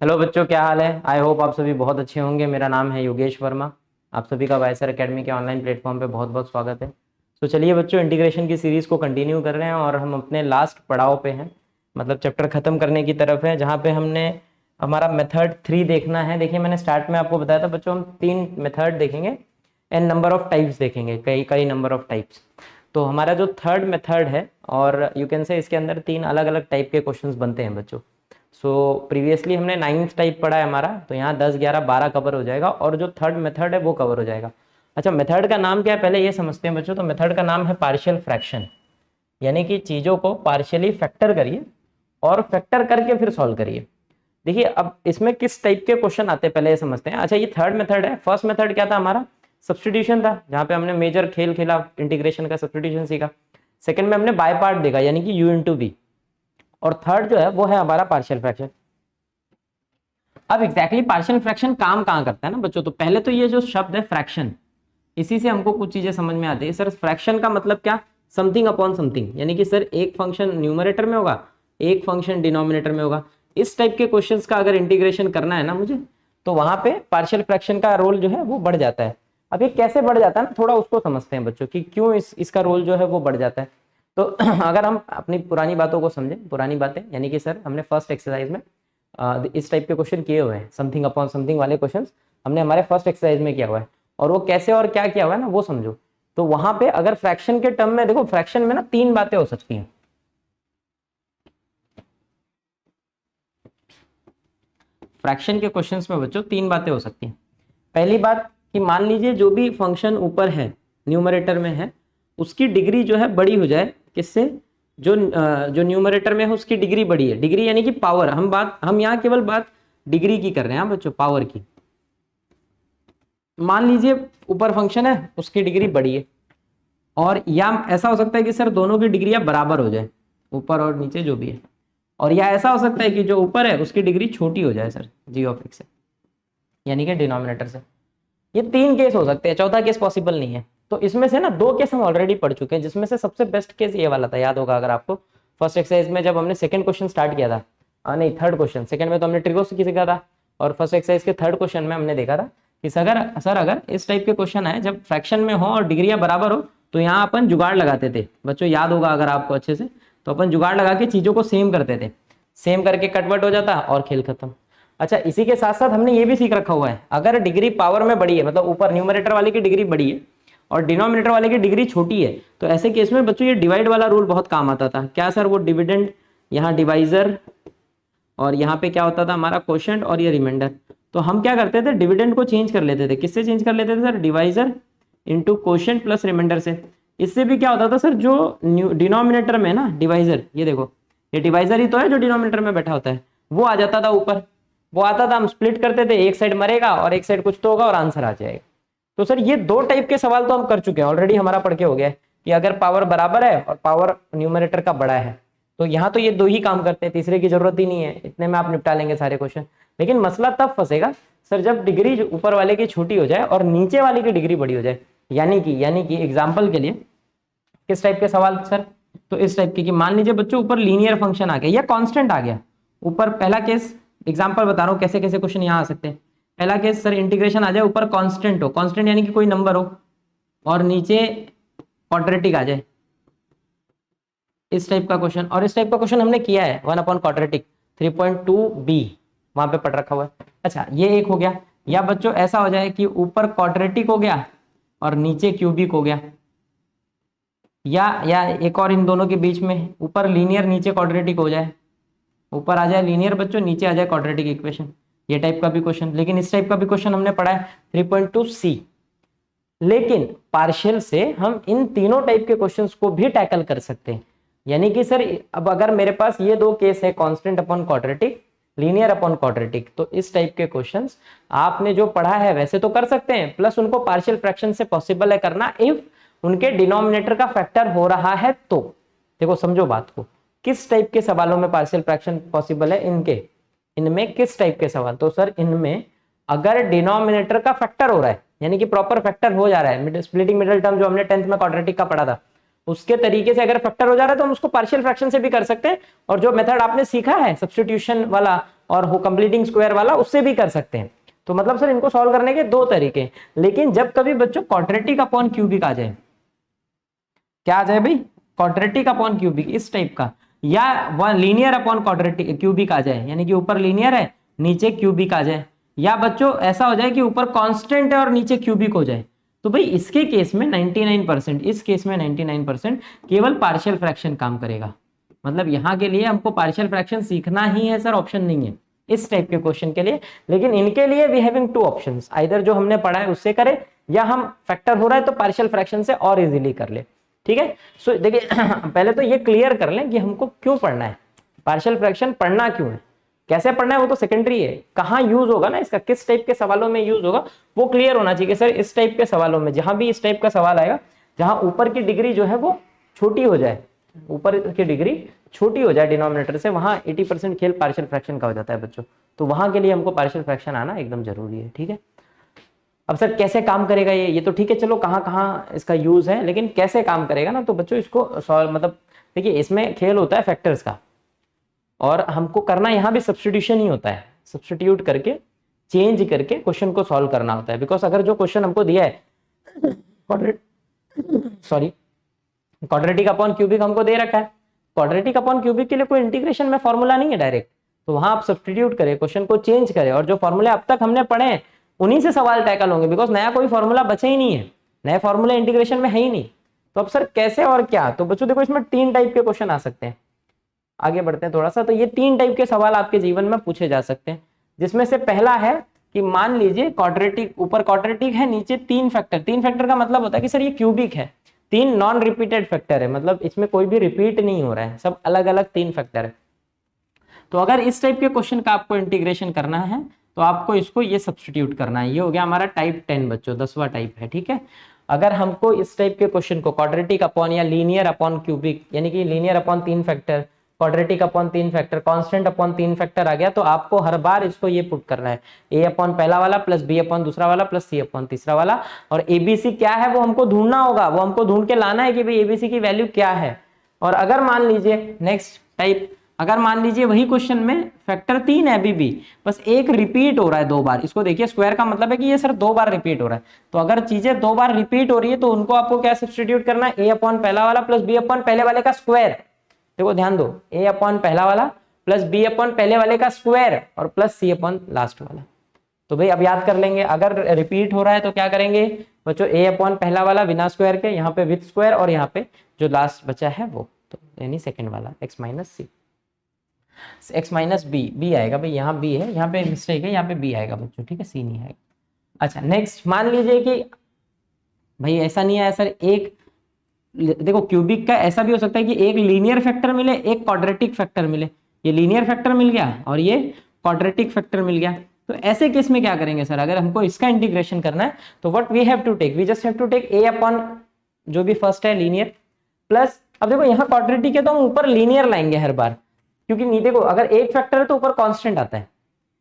Hello बच्चों, क्या हाल है। आई होप आप सभी बहुत अच्छे होंगे। मेरा नाम है योगेश वर्मा। आप सभी का वाईसर एकेडमी के ऑनलाइन प्लेटफॉर्म पे बहुत बहुत स्वागत है। तो चलिए बच्चों, इंटीग्रेशन की सीरीज़ को कंटिन्यू कर रहे हैं और हम अपने लास्ट पड़ाव पे हैं, मतलब चैप्टर ख़त्म करने की तरफ है, जहाँ पे हमने हमारा मेथड 3 देखना है। देखिए, मैंने स्टार्ट में आपको बताया था बच्चों, हम 3 मेथड देखेंगे, एन नंबर ऑफ टाइप्स देखेंगे, कई कई नंबर ऑफ टाइप्स। तो हमारा जो थर्ड मेथड है, और यू कैन से इसके अंदर 3 अलग अलग टाइप के क्वेश्चंस बनते हैं बच्चों। सो प्रीवियसली हमने 9th टाइप पढ़ा है हमारा, तो यहाँ 10, 11, 12 कवर हो जाएगा और जो थर्ड मेथड है वो कवर हो जाएगा। अच्छा, मेथड का नाम क्या है पहले ये समझते हैं बच्चों। तो मेथड का नाम है पार्शियल फ्रैक्शन, यानी कि चीज़ों को पार्शियली फैक्टर करिए और फैक्टर करके फिर सॉल्व करिए। देखिए, अब इसमें किस टाइप के क्वेश्चन आते हैं पहले ये समझते हैं। अच्छा, ये थर्ड मेथड है। फर्स्ट मेथड क्या था हमारा? सब्सटीट्यूशन था, जहाँ पे हमने मेजर खेल खेला, इंटीग्रेशन का सब्सटीट्यूशन सीखा। सेकंड में हमने बाय पार्ट देखा, यानी कि u इंटू वी। और थर्ड जो है वो है हमारा पार्शियल फ्रैक्शन। अब एग्जैक्टली पार्शियल फ्रैक्शन काम कहाँ करता है ना बच्चों, तो पहले तो ये जो शब्द है फ्रैक्शन, इसी से हमको कुछ चीजें समझ में आती है। सर फ्रैक्शन का मतलब क्या? समथिंग अपॉन समथिंग, यानी कि सर एक फंक्शन न्यूमरेटर में होगा, एक फंक्शन डिनोमिनेटर में होगा। इस टाइप के क्वेश्चंस का अगर इंटीग्रेशन करना है ना मुझे, तो वहां पे पार्शियल फ्रैक्शन का रोल जो है वो बढ़ जाता है। अब ये कैसे बढ़ जाता है ना, थोड़ा उसको समझते हैं बच्चों कि क्यों इसका रोल जो है वो बढ़ जाता है। तो अगर हम अपनी पुरानी बातों को समझें, पुरानी बातें यानी कि सर हमने फर्स्ट एक्सरसाइज में इस टाइप के क्वेश्चन किए हुए हैं, समथिंग अपॉन समथिंग वाले क्वेश्चन हमने हमारे फर्स्ट एक्सरसाइज में किया हुआ है, और वो कैसे और क्या किया हुआ है ना वो समझो। तो वहां पे अगर फ्रैक्शन के टर्म में देखो, फ्रैक्शन में ना 3 बातें हो सकती हैं। फ्रैक्शन के क्वेश्चंस में बच्चों 3 बातें हो सकती हैं। पहली बात कि मान लीजिए जो भी फंक्शन ऊपर है, न्यूमरेटर में है, उसकी डिग्री जो है बड़ी हो जाए। किससे? जो न्यूमरेटर में है उसकी डिग्री बड़ी है। डिग्री यानी कि पावर, हम यहाँ केवल बात डिग्री की कर रहे हैं बच्चों, पावर की। मान लीजिए ऊपर फंक्शन है, उसकी डिग्री बड़ी है, और या ऐसा हो सकता है कि सर दोनों की डिग्रियां बराबर हो जाए, ऊपर और नीचे जो भी है। और या ऐसा हो सकता है कि जो ऊपर है उसकी डिग्री छोटी हो जाए सर जी ऑफ एक्स से, यानी कि डिनोमिनेटर से। ये 3 केस हो सकते हैं, चौथा केस पॉसिबल नहीं है। तो इसमें से ना 2 केस हम ऑलरेडी पढ़ चुके हैं, जिसमें से सबसे बेस्ट केस ये वाला था, याद होगा अगर आपको। फर्स्ट एक्सरसाइज में जब हमने सेकंड क्वेश्चन स्टार्ट किया था, नहीं थर्ड क्वेश्चन, सेकंड में तो हमने ट्रिगोनोमेट्री सीखा था, और फर्स्ट एक्सरसाइज के थर्ड क्वेश्चन में हमने देखा था कि अगर इस टाइप के क्वेश्चन आए जब फ्रैक्शन में हो और डिग्रियां बराबर हो, तो यहाँ अपन जुगाड़ लगाते थे बच्चों, याद होगा अगर आपको अच्छे से। तो अपन जुगाड़ लगा के चीजों को सेम करते थे, सेम करके कटवट हो जाता और खेल खत्म। अच्छा, इसी के साथ साथ हमने ये भी सीख रखा हुआ है, अगर डिग्री पावर में बड़ी है, मतलब ऊपर न्यूमरेटर वाले की डिग्री बड़ी है और डिनोमिनेटर वाले की डिग्री छोटी है, तो ऐसे केस में बच्चों ये डिवाइड वाला रूल बहुत काम आता था। क्या सर? वो डिविडेंड, यहाँ डिवाइजर, और यहाँ पे क्या होता था हमारा क्वोशिएंट और ये रिमाइंडर। तो हम क्या करते थे, डिविडेंड को चेंज कर लेते थे। किससे चेंज कर लेते थे sir? Divisor into quotient plus remainder से। इससे भी क्या होता था सर, जो डिनोमिनेटर में ना डिवाइजर, ये देखो ये डिवाइजर ही तो है जो डिनोमिनेटर में बैठा होता है, वो आ जाता था ऊपर। वो आता था, हम स्प्लिट करते थे, एक साइड मरेगा और एक साइड कुछ तो होगा और आंसर आ जाएगा। तो सर ये 2 टाइप के सवाल तो हम कर चुके हैं ऑलरेडी, हमारा पढ़ के हो गया है कि अगर पावर बराबर है और पावर न्यूमरेटर का बड़ा है, तो यहाँ तो ये 2 ही काम करते हैं, तीसरे की जरूरत ही नहीं है, इतने में आप निपटा लेंगे सारे क्वेश्चन। लेकिन मसला तब फंसेगा सर जब डिग्री ऊपर वाले की छोटी हो जाए और नीचे वाले की डिग्री बड़ी हो जाए। यानी कि एग्जाम्पल के लिए किस टाइप के सवाल सर? तो इस टाइप के कि मान लीजिए बच्चों ऊपर लीनियर फंक्शन आ गया या कांस्टेंट आ गया ऊपर। पहला केस एग्जांपल बता रहा हूँ कैसे कैसे क्वेश्चन यहाँ आ सकते हैं। पहला केस सर, इंटीग्रेशन आ जाए, ऊपर कांस्टेंट हो, कांस्टेंट यानी कि कोई नंबर हो, और नीचे क्वाड्रेटिक आ जाए, इस टाइप का क्वेश्चन। और इस टाइप का क्वेश्चन हमने किया है 1/क्वाड्रेटिक 3.2b, वहां पे पढ़ रखा हुआ है। अच्छा, ये एक हो गया। या बच्चों ऐसा हो जाए कि ऊपर क्वाड्रेटिक हो गया और नीचे क्यूबिक हो गया, या एक और इन दोनों के बीच में, ऊपर लीनियर नीचे क्वाड्रेटिक हो जाए, ऊपर आ जाए लीनियर बच्चों, नीचे आ जाए क्वाड्रेटिक इक्वेशन, ये टाइप का भी क्वेश्चन। लेकिन इस टाइप का भी क्वेश्चन हमने पढ़ा है 3.2c। लेकिन पार्शियल से हम इन तीनों टाइप के क्वेश्चंस को भी टैकल कर सकते हैं। यानी कि सर अब अगर मेरे पास ये 2 केस है, constant upon quadratic, linear upon quadratic, तो इस टाइप के क्वेश्चंस आपने जो पढ़ा है वैसे तो कर सकते हैं, प्लस उनको पार्शियल फ्रैक्शन से पॉसिबल है करना इफ उनके डिनोमिनेटर का फैक्टर हो रहा है। तो देखो समझो बात को, किस टाइप के सवालों में पार्शियल फ्रैक्शन पॉसिबल है, इनमें किस टाइप के सवाल? तो सर इनमें अगर डिनोमिनेटर का फैक्टर हो रहा है, यानी कि प्रॉपर फैक्टर हो जा रहा है, स्प्लिटिंग मिडिल टर्म जो हमने 10th में क्वाड्रेटिक का पढ़ा था उसके तरीके से अगर फैक्टर हो जा रहा है तो हम उसको पार्शियल फ्रैक्शन से भी कर सकते हैं। और जो मेथड आपने सीखा है सब्स्टिट्यूशन वाला और हो कंप्लीटिंग स्क्वायर वाला उससे भी कर सकते हैं। तो मतलब सर इनको सॉल्व करने के दो तरीके, लेकिन जब कभी बच्चों क्वाड्रेटिक अपॉन क्यूबिक आ जाए, क्या आ जाए भाई, क्वाड्रेटिक अपॉन क्यूबिक इस टाइप का, या one linear upon quadratic cubic आ जाए, यानी कि ऊपर लीनियर है नीचे क्यूबिक आ जाए, या बच्चों ऐसा हो जाए कि ऊपर कांस्टेंट है और नीचे क्यूबिक हो जाए, तो भाई इसके केस में 99%, इस केस में 99% केवल पार्शियल फ्रैक्शन काम करेगा। मतलब यहाँ के लिए हमको पार्शियल फ्रैक्शन सीखना ही है सर, ऑप्शन नहीं है इस टाइप के क्वेश्चन के लिए। लेकिन इनके लिए we having two options, either जो हमने पढ़ा है उससे करें, या हम फैक्टर हो रहा है तो पार्शियल फ्रैक्शन से और इजीली कर ले। ठीक है, सो देखिए पहले तो ये क्लियर कर लें कि हमको क्यों पढ़ना है पार्शियल फ्रैक्शन, पढ़ना क्यों है, कैसे पढ़ना है वो तो सेकेंडरी है, कहाँ यूज होगा ना इसका, किस टाइप के सवालों में यूज होगा वो क्लियर होना चाहिए सर। इस टाइप के सवालों में, जहां भी इस टाइप का सवाल आएगा जहां ऊपर की डिग्री जो है वो छोटी हो जाए, ऊपर की डिग्री छोटी हो जाए डिनोमिनेटर से, वहां 80% खेल पार्शियल फ्रैक्शन का हो जाता है बच्चों, तो वहां के लिए हमको पार्शियल फ्रैक्शन आना एकदम जरूरी है। ठीक है, अब सर कैसे काम करेगा ये तो ठीक है, चलो कहाँ कहाँ इसका यूज है, लेकिन कैसे काम करेगा ना, तो बच्चों इसको सॉल्व, मतलब देखिए इसमें खेल होता है फैक्टर्स का, और हमको करना यहाँ भी सब्स्टिट्यूशन ही होता है, सब्स्टिट्यूट करके चेंज करके क्वेश्चन को सॉल्व करना होता है। बिकॉज अगर जो क्वेश्चन हमको दिया है सॉरी क्वाड्रेटिक अपॉन क्यूबिक हमको दे रखा है, क्वाड्रेटिक अपॉन क्यूबिक के लिए कोई इंटीग्रेशन में फॉर्मूला नहीं है डायरेक्ट, तो वहां आप सब्स्टिट्यूट करें, क्वेश्चन को चेंज करें, और जो फॉर्मूले अब तक हमने पढ़े हैं उन्हीं से सवाल टैकल होंगे, बिकॉज नया कोई फॉर्मूला बचे ही नहीं है, नए फॉर्मूले इंटीग्रेशन में है ही नहीं। तो अब सर कैसे और क्या, तो बच्चों देखो इसमें 3 टाइप के क्वेश्चन आ सकते हैं। आगे बढ़ते हैं थोड़ा सा, तो ये 3 टाइप के सवाल आपके जीवन में पूछे जा सकते हैं, जिसमें से पहला है कि मान लीजिए क्वाड्रेटिक, ऊपर क्वाड्रेटिक है नीचे 3 फैक्टर, 3 फैक्टर का मतलब होता है कि सर ये क्यूबिक है, 3 नॉन रिपीटेड फैक्टर है, मतलब इसमें कोई भी रिपीट नहीं हो रहा है, सब अलग अलग 3 फैक्टर है। तो अगर इस टाइप के क्वेश्चन का आपको इंटीग्रेशन करना है तो आपको इसको ये सब्स्टिट्यूट करना है, ये हो गया हमारा टाइप 10 बच्चों, 10वां टाइप है। ठीक है, अगर हमको इस टाइप के क्वेश्चन को क्वाड्रेटिक अपॉन या लीनियर अपॉन क्यूबिक, यानी कि linear upon 3 factor, quadratic upon 3 factor, constant upon 3 factor आ गया, तो आपको हर बार इसको ये पुट करना है, ए अपॉन पहला वाला प्लस बी अपॉन दूसरा वाला प्लस सी अपॉन तीसरा वाला, और एबीसी क्या है वो हमको ढूंढना होगा, वो हमको ढूंढ के लाना है कि भाई एबीसी की वैल्यू क्या है। और अगर मान लीजिए नेक्स्ट टाइप, अगर मान लीजिए वही क्वेश्चन में फैक्टर 3 है अभी भी, बस एक रिपीट हो रहा है 2 बार, इसको देखिए स्क्वायर का मतलब है कि ये सर 2 बार रिपीट हो रहा है, तो अगर चीजें 2 बार रिपीट हो रही है तो उनको आपको क्या सब्स्टिट्यूट करना है, ए अपॉन पहला वाला प्लस बी अपॉन पहले वाले का स्क्वायर। देखो ध्यान दो, ए अपॉन पहला वाला प्लस बी अपॉन पहले वाले का स्क्वायर और प्लस सी अपॉन लास्ट वाला। तो भाई अब याद कर लेंगे, अगर रिपीट हो रहा है तो क्या करेंगे बच्चों, ए अपॉन पहला वाला बिना स्क्वायर के, यहाँ पे विथ स्क्वायर, और यहाँ पे जो लास्ट बचा है वो, तो यानी सेकंड वाला एक्स माइनस सी, एक्स माइनस बी, बी आएगा भाई, यहाँ बी है, यहाँ पे मिस्टेक है, यहाँ पे बी आएगा बच्चों, ठीक है, सी नहीं आएगा। अच्छा नेक्स्ट, मान लीजिए कि भाई ऐसा नहीं आया सर, एक देखो क्यूबिक का ऐसा भी हो सकता है कि एक लीनियर फैक्टर मिले एक क्वाड्रेटिक फैक्टर मिले, ये लीनियर फैक्टर मिल गया और ये क्वाड्रेटिक फैक्टर मिल गया, तो ऐसे केस में क्या करेंगे सर, अगर हमको इसका इंटीग्रेशन करना है तो what we have to take, we just have to take a upon जो भी फर्स्ट है लीनियर प्लस, अब देखो यहाँ क्वाड्रेटिक है तो हम ऊपर लीनियर लाएंगे हर बार, क्योंकि नहीं देखो अगर एक फैक्टर है तो ऊपर कांस्टेंट आता है,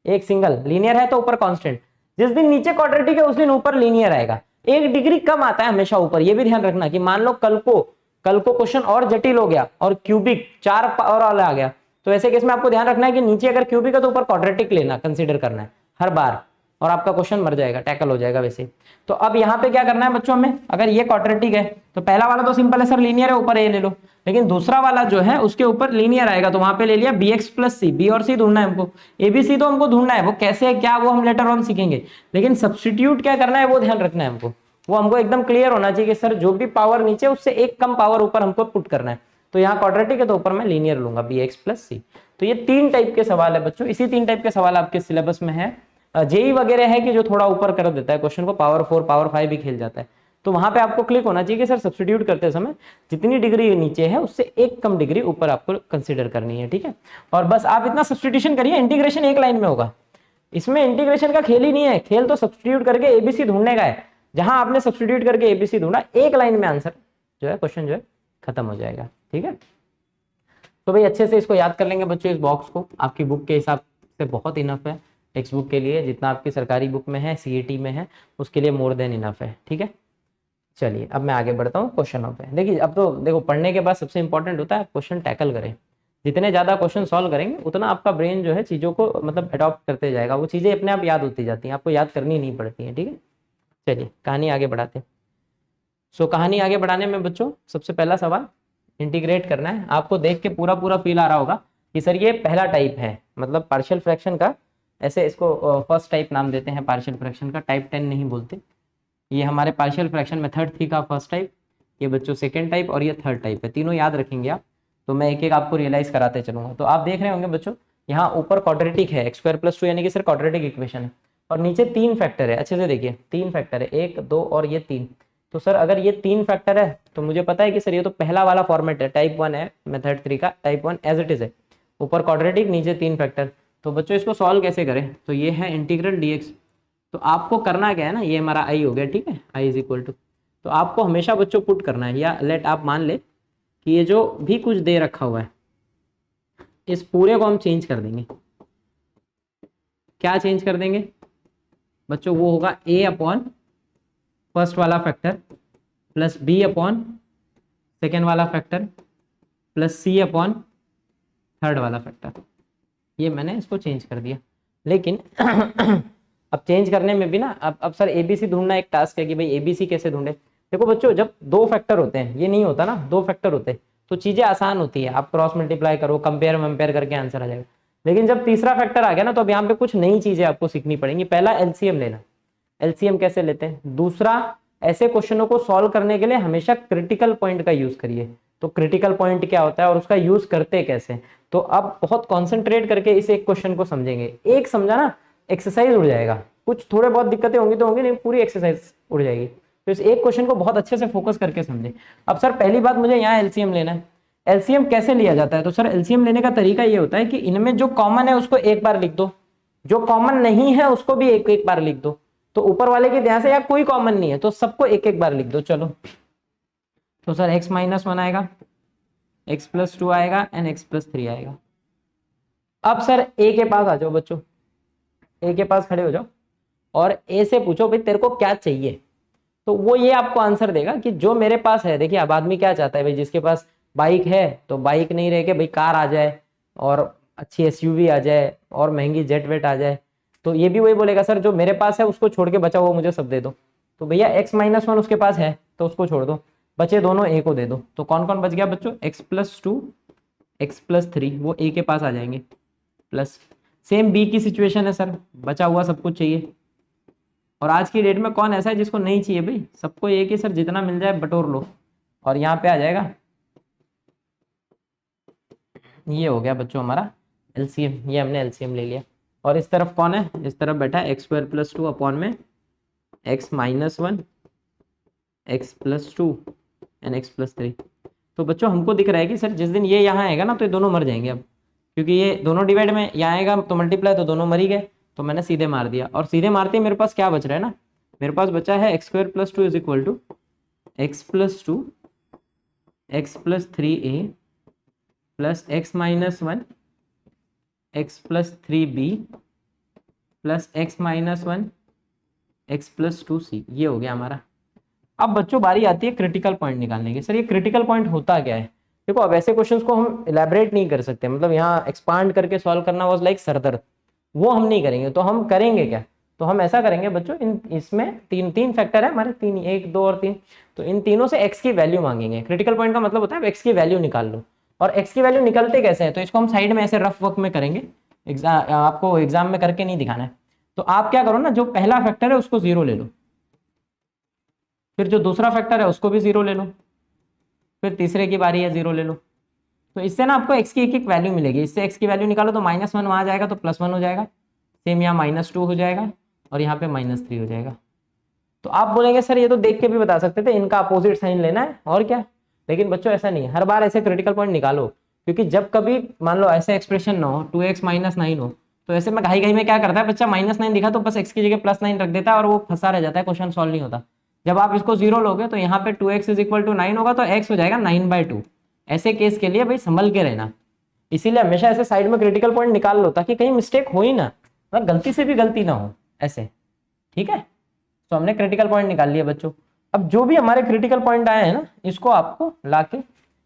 एक सिंगल लीनियर है तो ऊपर कांस्टेंट, जिस दिन नीचे क्वाड्रेटिक है उस दिन ऊपर लीनियर आएगा, एक डिग्री कम आता है हमेशा ऊपर, ये भी ध्यान रखना कि मान लो कल को क्वेश्चन और जटिल हो गया और क्यूबिक 4 पावर वाला आ गया, तो ऐसे केस में आपको ध्यान रखना है कि नीचे अगर क्यूबिक है तो ऊपर क्वाड्रेटिक लेना कंसीडर करना है हर बार, और आपका क्वेश्चन मर जाएगा, टैकल हो जाएगा वैसे। तो अब यहाँ पे क्या करना है बच्चों हमें, अगर ये क्वाड्रेटिक है तो पहला वाला तो सिंपल है सर, लीनियर है, ऊपर ए ले लो, लेकिन दूसरा वाला जो है उसके ऊपर लीनियर आएगा, तो वहां पे ले लिया बी एक्स प्लस सी, बी और सी ढूंढना है हमको, एबीसी तो हमको ढूंढना है, वो कैसे है क्या वो हम लेटर ऑन सीखेंगे, लेकिन सब्स्टिट्यूट क्या करना है वो ध्यान रखना है हमको, वो हमको एकदम क्लियर होना चाहिए कि सर जो भी पावर नीचे उससे एक कम पावर ऊपर हमको पुट करना है, तो यहाँ क्वाड्रेटिक है तो ऊपर मैं लीनियर लूंगा बी एक्स प्लस सी। तो ये 3 टाइप के सवाल है बच्चों, इसी 3 टाइप के सवाल आपके सिलेबस में है, जेई वगैरह है कि जो थोड़ा ऊपर कर देता है क्वेश्चन को, पावर 4 पावर 5 भी खेल जाता है, तो वहां पे आपको क्लिक होना चाहिए कि सर सब्स्टिट्यूट करते समय जितनी डिग्री नीचे है उससे एक कम डिग्री ऊपर आपको कंसीडर करनी है, ठीक है, और बस आप इतना सब्स्टिट्यूशन करिए, इंटीग्रेशन एक लाइन में होगा, इसमें इंटीग्रेशन का खेल ही नहीं है, खेल तो सब्स्टिट्यूट करके एबीसी ढूंढने का है, जहां आपने सब्स्टिट्यूट करके एबीसी ढूंढा एक लाइन में आंसर जो है क्वेश्चन जो है खत्म हो जाएगा, ठीक है। तो भाई अच्छे से इसको याद कर लेंगे बच्चों, इस बॉक्स को आपकी बुक के हिसाब से बहुत इनफ है, टेक्स्ट बुक के लिए जितना आपकी सरकारी बुक में है सीईटी में है उसके लिए मोर देन इनफ है, ठीक है। चलिए अब मैं आगे बढ़ता हूँ क्वेश्चनों पे, देखिए अब तो देखो पढ़ने के बाद सबसे इंपॉर्टेंट होता है क्वेश्चन टैकल करें, जितने ज़्यादा क्वेश्चन सॉल्व करेंगे उतना आपका ब्रेन जो है चीज़ों को मतलब अडॉप्ट करते जाएगा, वो चीज़ें अपने आप याद होती जाती हैं, आपको याद करनी नहीं पड़ती हैं। ठीक है, चलिए कहानी आगे बढ़ाते हैं। सो कहानी आगे बढ़ाने में बच्चों सबसे पहला सवाल इंटीग्रेट करना है। आपको देख के पूरा पूरा फील आ रहा होगा कि सर ये पहला टाइप है, मतलब पार्शियल फ्रैक्शन का, ऐसे इसको फर्स्ट टाइप नाम देते हैं पार्शियल फ्रैक्शन का, टाइप 10 नहीं बोलते। ये हमारे पार्शियल फ्रैक्शन मेथड थी का फर्स्ट टाइप, ये बच्चों सेकेंड टाइप और ये थर्ड टाइप है। तीनों याद रखेंगे आप, तो मैं एक एक आपको रियलाइज कराते चलूंगा। तो आप देख रहे होंगे बच्चों, यहाँ ऊपर क्वाड्रेटिक है x² + 2 यानी कि सर क्वाड्रेटिक इक्वेशन है, और नीचे 3 फैक्टर है। अच्छे से देखिए 3 फैक्टर है, 1 2 और ये 3। तो सर अगर ये 3 फैक्टर है तो मुझे पता है कि सर ये तो पहला वाला फॉर्मेट है, टाइप 1 है मेथड 3 का, टाइप 1 एज इट इज है, ऊपर क्वाड्रेटिक नीचे 3 फैक्टर। तो बच्चों इसको सॉल्व कैसे करें, तो ये है इंटीग्रल dx। तो आपको करना क्या है ना, ये हमारा आई हो गया, ठीक है, आई इज इक्वल टू, तो आपको हमेशा बच्चों पुट करना है, या लेट आप मान ले कि ये जो भी कुछ दे रखा हुआ है इस पूरे को हम चेंज कर देंगे। क्या चेंज कर देंगे बच्चों, वो होगा a अपॉन फर्स्ट वाला factor plus b upon second वाला factor plus c upon third वाला फैक्टर। ये मैंने इसको चेंज कर दिया। लेकिन अब चेंज करने में भी ना, अब सर एबीसी ढूंढना एक टास्क है कि भाई एबीसी कैसे ढूंढे। देखो बच्चों, जब 2 फैक्टर होते हैं, ये नहीं होता ना, 2 फैक्टर होते हैं तो चीजें आसान होती है, आप क्रॉस मल्टीप्लाई करो, कंपेयर वंपेयर करके आंसर आ जाएगा। लेकिन जब तीसरा फैक्टर आ गया ना, तो अब यहाँ पे कुछ नई चीजें आपको सीखनी पड़ेंगी। पहला एलसीएम लेना, एलसीएम कैसे लेते हैं। दूसरा, ऐसे क्वेश्चनों को सॉल्व करने के लिए हमेशा क्रिटिकल पॉइंट का यूज करिए। तो क्रिटिकल पॉइंट क्या होता है और उसका यूज करते कैसे, तो अब बहुत कॉन्सेंट्रेट करके इस एक क्वेश्चन को समझेंगे। एक समझा ना, एक्सरसाइज उड़ जाएगा। कुछ थोड़े बहुत दिक्कतें होंगी तो होंगी, नहीं पूरी एक्सरसाइज उड़ जाएगी। तो इस एक क्वेश्चन को बहुत अच्छे से फोकस करके समझे। अब सर पहली बात, मुझे यहाँ एलसीएम लेना है। एलसीएम कैसे लिया जाता है, तो सर एलसीएम लेने का तरीका ये होता है कि इनमें जो कॉमन है उसको एक बार लिख दो, जो कॉमन नहीं है उसको भी एक एक बार लिख दो। तो ऊपर वाले के ध्यान से यार कोई कॉमन नहीं है तो सबको एक एक बार लिख दो। चलो, तो सर x-1 आएगा, x+2 आएगा एंड x+3 आएगा। अब सर a के पास आ जाओ बच्चों, a के पास खड़े हो जाओ और a से पूछो भाई तेरे को क्या चाहिए। तो वो ये आपको आंसर देगा कि जो मेरे पास है। देखिए अब आदमी क्या चाहता है भाई, जिसके पास बाइक है तो बाइक नहीं रह के भाई कार आ जाए, और अच्छी एसयूवी आ जाए, और महंगी जेट वेट आ जाए। तो ये भी वही बोलेगा सर जो मेरे पास है उसको छोड़ के बचा वो मुझे सब दे दो। तो भैया x-1 उसके पास है तो उसको छोड़ दो, बचे दोनों a को दे दो। तो कौन कौन बच गया बच्चों, x+2 x+3 वो a के पास आ जाएंगे, प्लस सेम b की सिचुएशन है सर, बचा हुआ सब कुछ चाहिए। और आज की डेट में कौन ऐसा है जिसको नहीं चाहिए भाई, सबको ये कि सर जितना मिल जाए बटोर लो। और यहाँ पे आ जाएगा, ये हो गया बच्चों हमारा एलसीएम, ये हमने एलसीएम ले लिया। और इस तरफ कौन है, इस तरफ बैठा है x² + 2 अपॉन में x-1 x+2 एंड x+3। तो बच्चों हमको दिख रहा है कि सर जिस दिन ये यहाँ आएगा ना तो ये दोनों मर जाएंगे। अब क्योंकि ये दोनों डिवाइड में यहाँ आएगा तो मल्टीप्लाई, तो दोनों मर ही गए। तो मैंने सीधे मार दिया, और सीधे मारते ही मेरे पास क्या बच रहा है ना, मेरे पास बचा है x² + 2 = x+2 x+3a plus x-1 x+3b plus x-1 x+2c। ये हो गया हमारा। अब बच्चों बारी आती है क्रिटिकल पॉइंट निकालने की। सर ये क्रिटिकल पॉइंट होता क्या है। देखो अब ऐसे क्वेश्चंस को हम इलेबरेट नहीं कर सकते, मतलब यहाँ एक्सपांड करके सॉल्व करना वाज लाइक सरदर्द, वो हम नहीं करेंगे। तो हम करेंगे क्या, तो हम ऐसा करेंगे बच्चों, इसमें तीन फैक्टर है हमारे, 3 1 2 और 3। तो इन तीनों से x की वैल्यू मांगेंगे। क्रिटिकल पॉइंट का मतलब होता है x की वैल्यू निकाल लो। और x की वैल्यू निकलते कैसे हैं, तो इसको हम साइड में ऐसे रफ वर्क में करेंगे, आपको एग्जाम में करके नहीं दिखाना है। तो आप क्या करो ना, जो पहला फैक्टर है उसको 0 ले लो, फिर जो दूसरा फैक्टर है उसको भी 0 ले लो, फिर तीसरे की बारी है 0 ले लो। तो इससे ना आपको x की एक एक वैल्यू मिलेगी। इससे x की वैल्यू निकालो तो -1 वहाँ जाएगा तो +1 हो जाएगा, सेम यहाँ -2 हो जाएगा, और यहाँ पे -3 हो जाएगा। तो आप बोलेंगे सर ये तो देख के भी बता सकते थे, इनका अपोजिट साइन लेना है और क्या। लेकिन बच्चों ऐसा नहीं है, हर बार ऐसे क्रिटिकल पॉइंट निकालो, क्योंकि जब कभी मान लो ऐसे एक्सप्रेशन ना हो 2x - 9 हो, तो ऐसे में घाई घाई में क्या करता है बच्चा, -9 दिखा तो बस x की जगह +9 रख देता है और वो फंसा रह जाता है, क्वेश्चन सॉल्व नहीं होता। जब आप इसको 0 लोगे तो यहाँ पे 2x = 9 होगा, तो x हो जाएगा 9/2। ऐसे केस के लिए भाई संभल के रहना, इसीलिए हमेशा ऐसे साइड में क्रिटिकल पॉइंट निकाल लो ताकि कहीं मिस्टेक हो ही ना, मतलब गलती से भी गलती ना हो ऐसे, ठीक है। तो हमने क्रिटिकल पॉइंट निकाल लिया बच्चों। अब जो भी हमारे क्रिटिकल पॉइंट आए हैं ना, इसको आपको लाके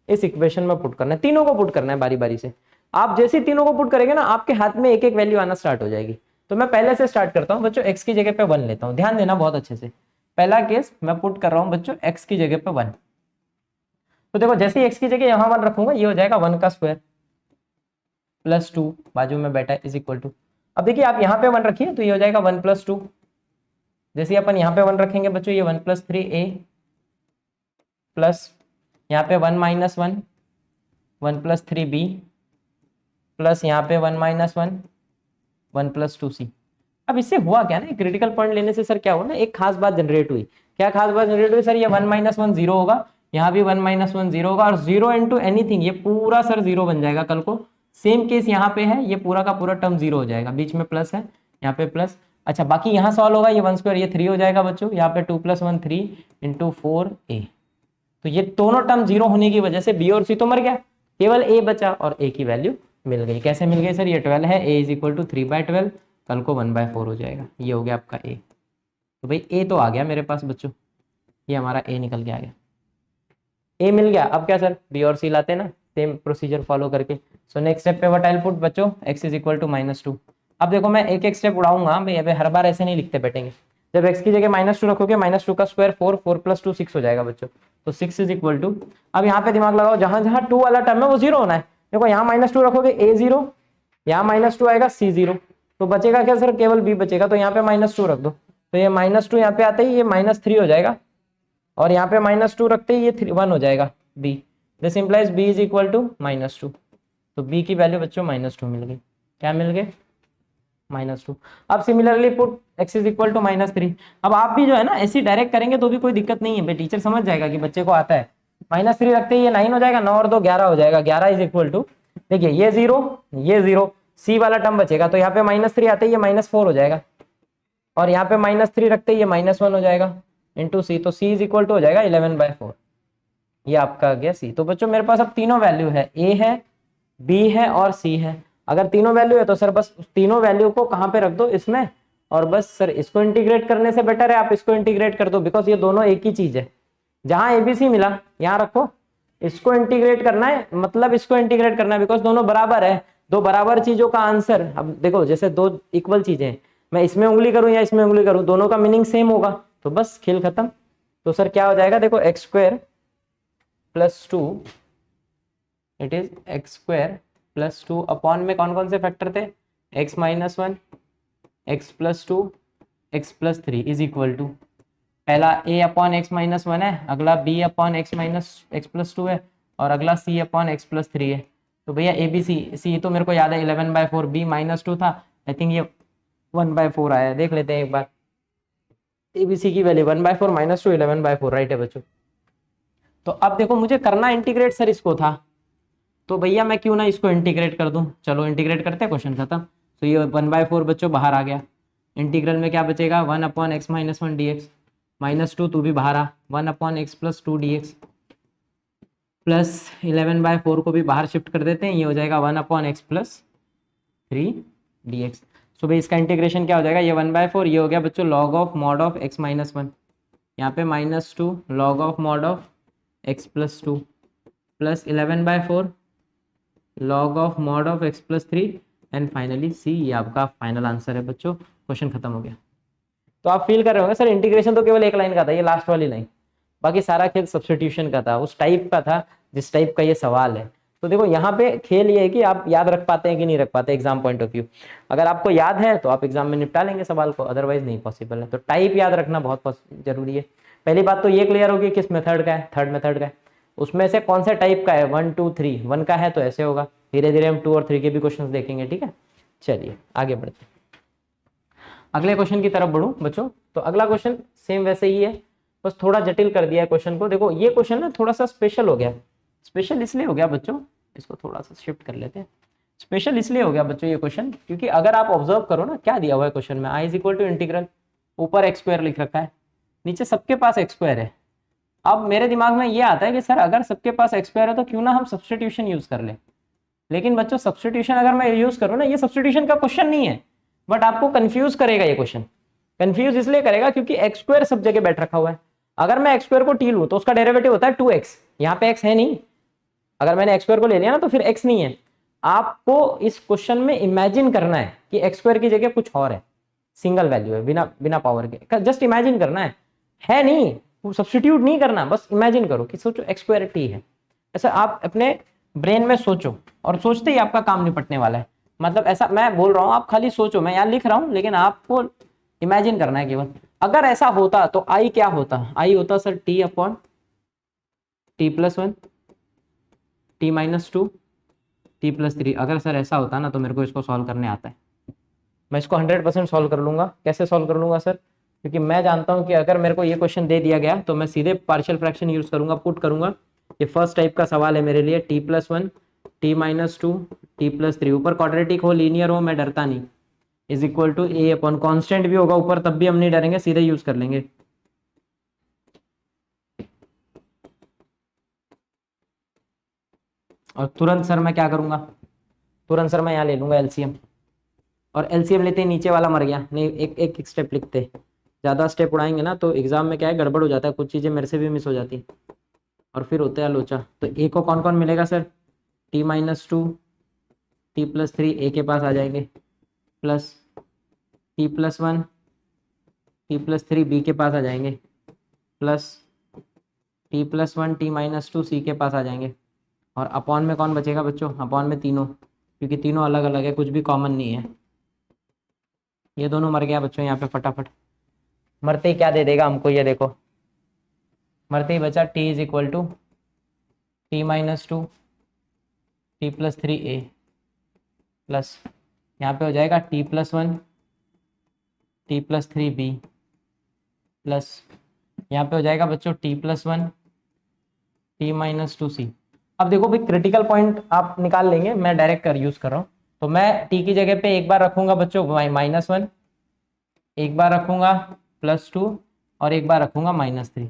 इस इक्वेशन में पुट करना है, तीनों को पुट करना है बारी बारी से। आप जैसे तीनों को पुट करेंगे ना आपके हाथ में एक एक वैल्यू आना स्टार्ट हो जाएगी। तो मैं पहले से स्टार्ट करता हूँ बच्चों, x की जगह पे 1 लेता हूँ, ध्यान देना बहुत अच्छे से। पहला केस मैं पुट कर रहा हूँ बच्चों x की जगह पे 1। तो देखो जैसे ही x की जगह यहाँ 1 रखूंगा ये हो जाएगा 1 का स्क्वायर प्लस 2 बाजू में बैठा है इज इक्वल टू। अब देखिए आप यहाँ पे 1 रखिए तो ये हो जाएगा 1 + 2। जैसे ही अपन यहाँ पे 1 रखेंगे बच्चों ये 1 + 3a प्लस यहाँ पे 1 - 1 1 + 3b प्लस यहाँ पे 1 - 1 1 + 2c। अब इससे हुआ क्या ना, क्रिटिकल पॉइंट लेने से सर क्या हुआ ना, एक खास बात जनरेट हुई। क्या खास बात जनरेट हुई सर? ये 1 - 1 0 होगा, यहाँ भी 1 - 1 0 होगा, और 0 × एनीथिंग ये पूरा सर 0 बन जाएगा कल को। सेम केस यहाँ पे है, ये पूरा का पूरा टर्म 0 हो जाएगा, बीच में प्लस है, यहाँ पे प्लस। अच्छा बाकी यहाँ सॉल्व होगा, ये 1² ये 3 हो जाएगा बच्चों, यहाँ पे 2 + 1 3 × 4a। तो ये दोनों टर्म 0 होने की वजह से b और c तो मर गया, केवल a बचा और a की वैल्यू मिल गई। कैसे मिल गई सर? ये 12 है, a = 3/12, कल को 1/4 हो जाएगा। ये हो गया आपका a। तो भाई a तो आ गया मेरे पास बच्चों, ये हमारा a निकल के आ गया, a मिल गया। अब क्या सर? b और c लाते हैं ना सेम प्रोसीजर फॉलो करके। सो नेक्स्ट स्टेप पे व्हाट आई विल पुट बच्चों, x = -2। अब देखो मैं एक एक स्टेप उड़ाऊंगा, मैं यहाँ हर बार ऐसे नहीं लिखते बैठेंगे। जब x की जगह -2 रखोगे, -2 का स्क्वायर 4 4 + 2 6 हो जाएगा बच्चों। तो 6 = अब यहाँ पे दिमाग लगाओ, जहां जहां 2 वाला टर्म है वो 0 होना है। देखो यहाँ -2 रखोगे a 0, यहाँ -2 आएगा c 0, तो बचेगा क्या सर? केवल b बचेगा। तो यहाँ पे -2 रख दो, तो ये -2 यहाँ पे आते ही ये -3 हो जाएगा, और यहाँ पे -2 रखते ही ये 1 हो जाएगा b। This implies b = -2। तो b की वैल्यू बच्चों -2 मिल गई। क्या मिल गए? -2। अब सिमिलरली पुट x = -3। अब आप भी जो है ना ऐसे डायरेक्ट करेंगे तो भी कोई दिक्कत नहीं है, टीचर समझ जाएगा कि बच्चे को आता है। -3 रखते ही ये 9 हो जाएगा, 9 और 2 11 हो जाएगा। 11 = देखिए ये 0 ये 0, c वाला टर्म बचेगा, तो यहाँ पे -3 आते ही ये -4 हो जाएगा, और यहाँ पे -3 रखते ही ये -1 हो जाएगा इंटू c। तो c = हो जाएगा 11/4। ये आपका आ गया c। तो बच्चों मेरे पास अब तीनों वैल्यू है, a है, b है और c है। अगर तीनों वैल्यू है तो सर बस तीनों वैल्यू को कहाँ पे रख दो? इसमें। और बस सर इसको इंटीग्रेट करने से बेटर है आप इसको इंटीग्रेट कर दो, बिकॉज ये दोनों एक ही चीज है। जहां एबीसी मिला यहाँ रखो, इसको इंटीग्रेट करना है, मतलब इसको इंटीग्रेट करना है, बिकॉज दोनों बराबर है। दो बराबर चीजों का आंसर, अब देखो जैसे दो इक्वल चीजें हैं, मैं इसमें उंगली करूं या इसमें उंगली करूं, दोनों का मीनिंग सेम होगा, तो बस खेल खत्म। तो सर क्या हो जाएगा? देखो x² + 2 it is x² + 2 upon में कौन कौन से फैक्टर थे? x - 1 x + 2 x + 3 is equal to, पहला a/x - 1 है, अगला b/x + 2 है, और अगला c/x + 3 है। तो भैया a b c तो मेरे को याद है 11/4, b -2 था, आई थिंक ये 1/4 आया है, देख लेते हैं एक बार। a b c की वैल्यू 1/4 -2 11/4 राइट है बच्चों। तो अब देखो मुझे करना इंटीग्रेट सर इसको था, तो भैया मैं क्यों ना इसको इंटीग्रेट कर दूं। चलो इंटीग्रेट करते हैं, क्वेश्चन खत्म। तो ये 1/4 बच्चों बाहर आ गया। इंटीग्रल में क्या बचेगा? 1/x - 1 dx, -2 तू भी बाहर आ, 1/x + 2 dx, प्लस 11/4 को भी बाहर शिफ्ट कर देते हैं, ये हो जाएगा 1/x + 3 dx। सो भाई इसका इंटीग्रेशन क्या हो जाएगा? ये 1/4, ये हो गया बच्चों log of mod of x - 1, यहाँ पे -2 log of mod of x + 2 plus 11/4 log of mod of x + 3 and finally c। ये आपका फाइनल आंसर है बच्चों, क्वेश्चन खत्म हो गया। तो आप फील कर रहे होंगे सर इंटीग्रेशन तो केवल एक लाइन का था, ये लास्ट वाली लाइन, बाकी सारा खेल सब्स्टिट्यूशन का था, उस टाइप का था जिस टाइप का ये सवाल है। तो देखो यहाँ पे खेल ये है कि आप याद रख पाते हैं कि नहीं रख पाते एग्जाम पॉइंट ऑफ व्यू। अगर आपको याद है तो आप एग्जाम में निपटा लेंगे सवाल को, अदरवाइज नहीं पॉसिबल है। तो टाइप याद रखना बहुत जरूरी है। पहली बात तो ये क्लियर होगी किस मेथड का है, थर्ड मेथड का है, उसमें से कौन से टाइप का है, 1 2 3। 1 का है तो ऐसे होगा, धीरे धीरे हम 2 और 3 के भी क्वेश्चन देखेंगे, ठीक है। चलिए आगे बढ़ते हैं, अगले क्वेश्चन की तरफ बढ़ूं बच्चों। तो अगला क्वेश्चन सेम वैसे ही है, बस थोड़ा जटिल कर दिया है क्वेश्चन को। देखो ये क्वेश्चन ना थोड़ा सा स्पेशल हो गया। स्पेशल इसलिए हो गया बच्चों, इसको थोड़ा सा शिफ्ट कर लेते हैं। स्पेशल इसलिए हो गया बच्चों ये क्वेश्चन, क्योंकि अगर आप ऑब्जर्व करो ना क्या दिया हुआ है क्वेश्चन में, i = इंटीग्रल, ऊपर x² लिख रखा है, नीचे सबके पास x² है। अब मेरे दिमाग में ये आता है कि सर अगर सबके पास x² है तो क्यों ना हम सब्स्टिट्यूशन यूज कर ले। लेकिन बच्चों सब्स्टिट्यूशन अगर मैं यूज करूँ ना, ये सब्स्टिट्यूशन का क्वेश्चन नहीं है, बट आपको कंफ्यूज करेगा ये क्वेश्चन। कंफ्यूज इसलिए करेगा क्योंकि x² सब जगह बैठ रखा हुआ है। अगर मैं x² को t लूं तो उसका डेरिवेटिव होता है 2x, यहाँ पे x है नहीं, अगर मैंने एक्स स्क्वायर को ले लिया ना तो फिर एक्स नहीं है। आपको इस क्वेश्चन में इमेजिन करना है कि एक्स स्क्वायर की जगह कुछ और है, सिंगल वैल्यू है, बिना बिना पावर के, जस्ट इमेजिन करना है नहीं, सब्सटीट्यूट नहीं करना, बस इमेजिन करो कि सोचो एक्स स्क्वायर टी है। ऐसा आप अपने ब्रेन में सोचो और सोचते ही आपका काम निपटने वाला है। मतलब ऐसा मैं बोल रहा हूँ, आप खाली सोचो, मैं यहाँ लिख रहा हूँ लेकिन आपको इमेजिन करना है केवल। अगर ऐसा होता तो आई क्या होता, आई होता sir T upon t plus one, T minus two, T plus three. अगर सर ऐसा होता ना तो मेरे को इसको सॉल्व करने आता है, मैं इसको 100% सॉल्व कर लूंगा। कैसे सॉल्व कर लूंगा सर, क्योंकि मैं जानता हूं कि अगर मेरे को ये क्वेश्चन दे दिया गया तो मैं सीधे पार्शियल फ्रैक्शन यूज करूंगा, पुट करूंगा। ये फर्स्ट टाइप का सवाल है मेरे लिए, t plus one, T minus two, T plus three, ऊपर क्वाड्रेटिक हो, लीनियर हो, मैं डरता नहीं, is equal to a upon constant भी होगा ऊपर तब भी हम नहीं डरेंगे, सीधे यूज कर लेंगे। और तुरंत सर मैं क्या करूंगा, तुरंत सर मैं यहाँ ले लूंगा एलसीएम, और एलसीएम लेते ही नीचे वाला मर गया, नहीं एक एक स्टेप लिखते, ज़्यादा स्टेप उड़ाएंगे ना तो एग्जाम में क्या है गड़बड़ हो जाता है, कुछ चीज़ें मेरे से भी मिस हो जाती और फिर होते हैं लोचा। तो ए को कौन कौन मिलेगा sir, T minus two, T plus three A के पास आ जाएंगे, plus T plus one, T plus three B के पास आ जाएंगे, plus T plus one, T minus two C के पास आ जाएंगे। और अपॉन में कौन बचेगा बच्चों, अपॉन में तीनों, क्योंकि तीनों अलग अलग है, कुछ भी कॉमन नहीं है। ये दोनों मर गया बच्चों यहाँ पे फटाफट, मरते ही क्या दे देगा हमको ये देखो, मरते ही बचा T is equal to T minus two, T plus three A, plus यहाँ पे हो जाएगा T plus one, T plus three B, plus यहाँ पे हो जाएगा बच्चों T plus one, T minus two C. अब देखो भाई क्रिटिकल पॉइंट आप निकाल लेंगे, मैं डायरेक्ट कर यूज कर रहा हूँ। तो मैं टी की जगह पे एक बार रखूंगा बच्चों माइनस वन, एक बार रखूंगा प्लस टू, और एक बार रखूंगा माइनस थ्री।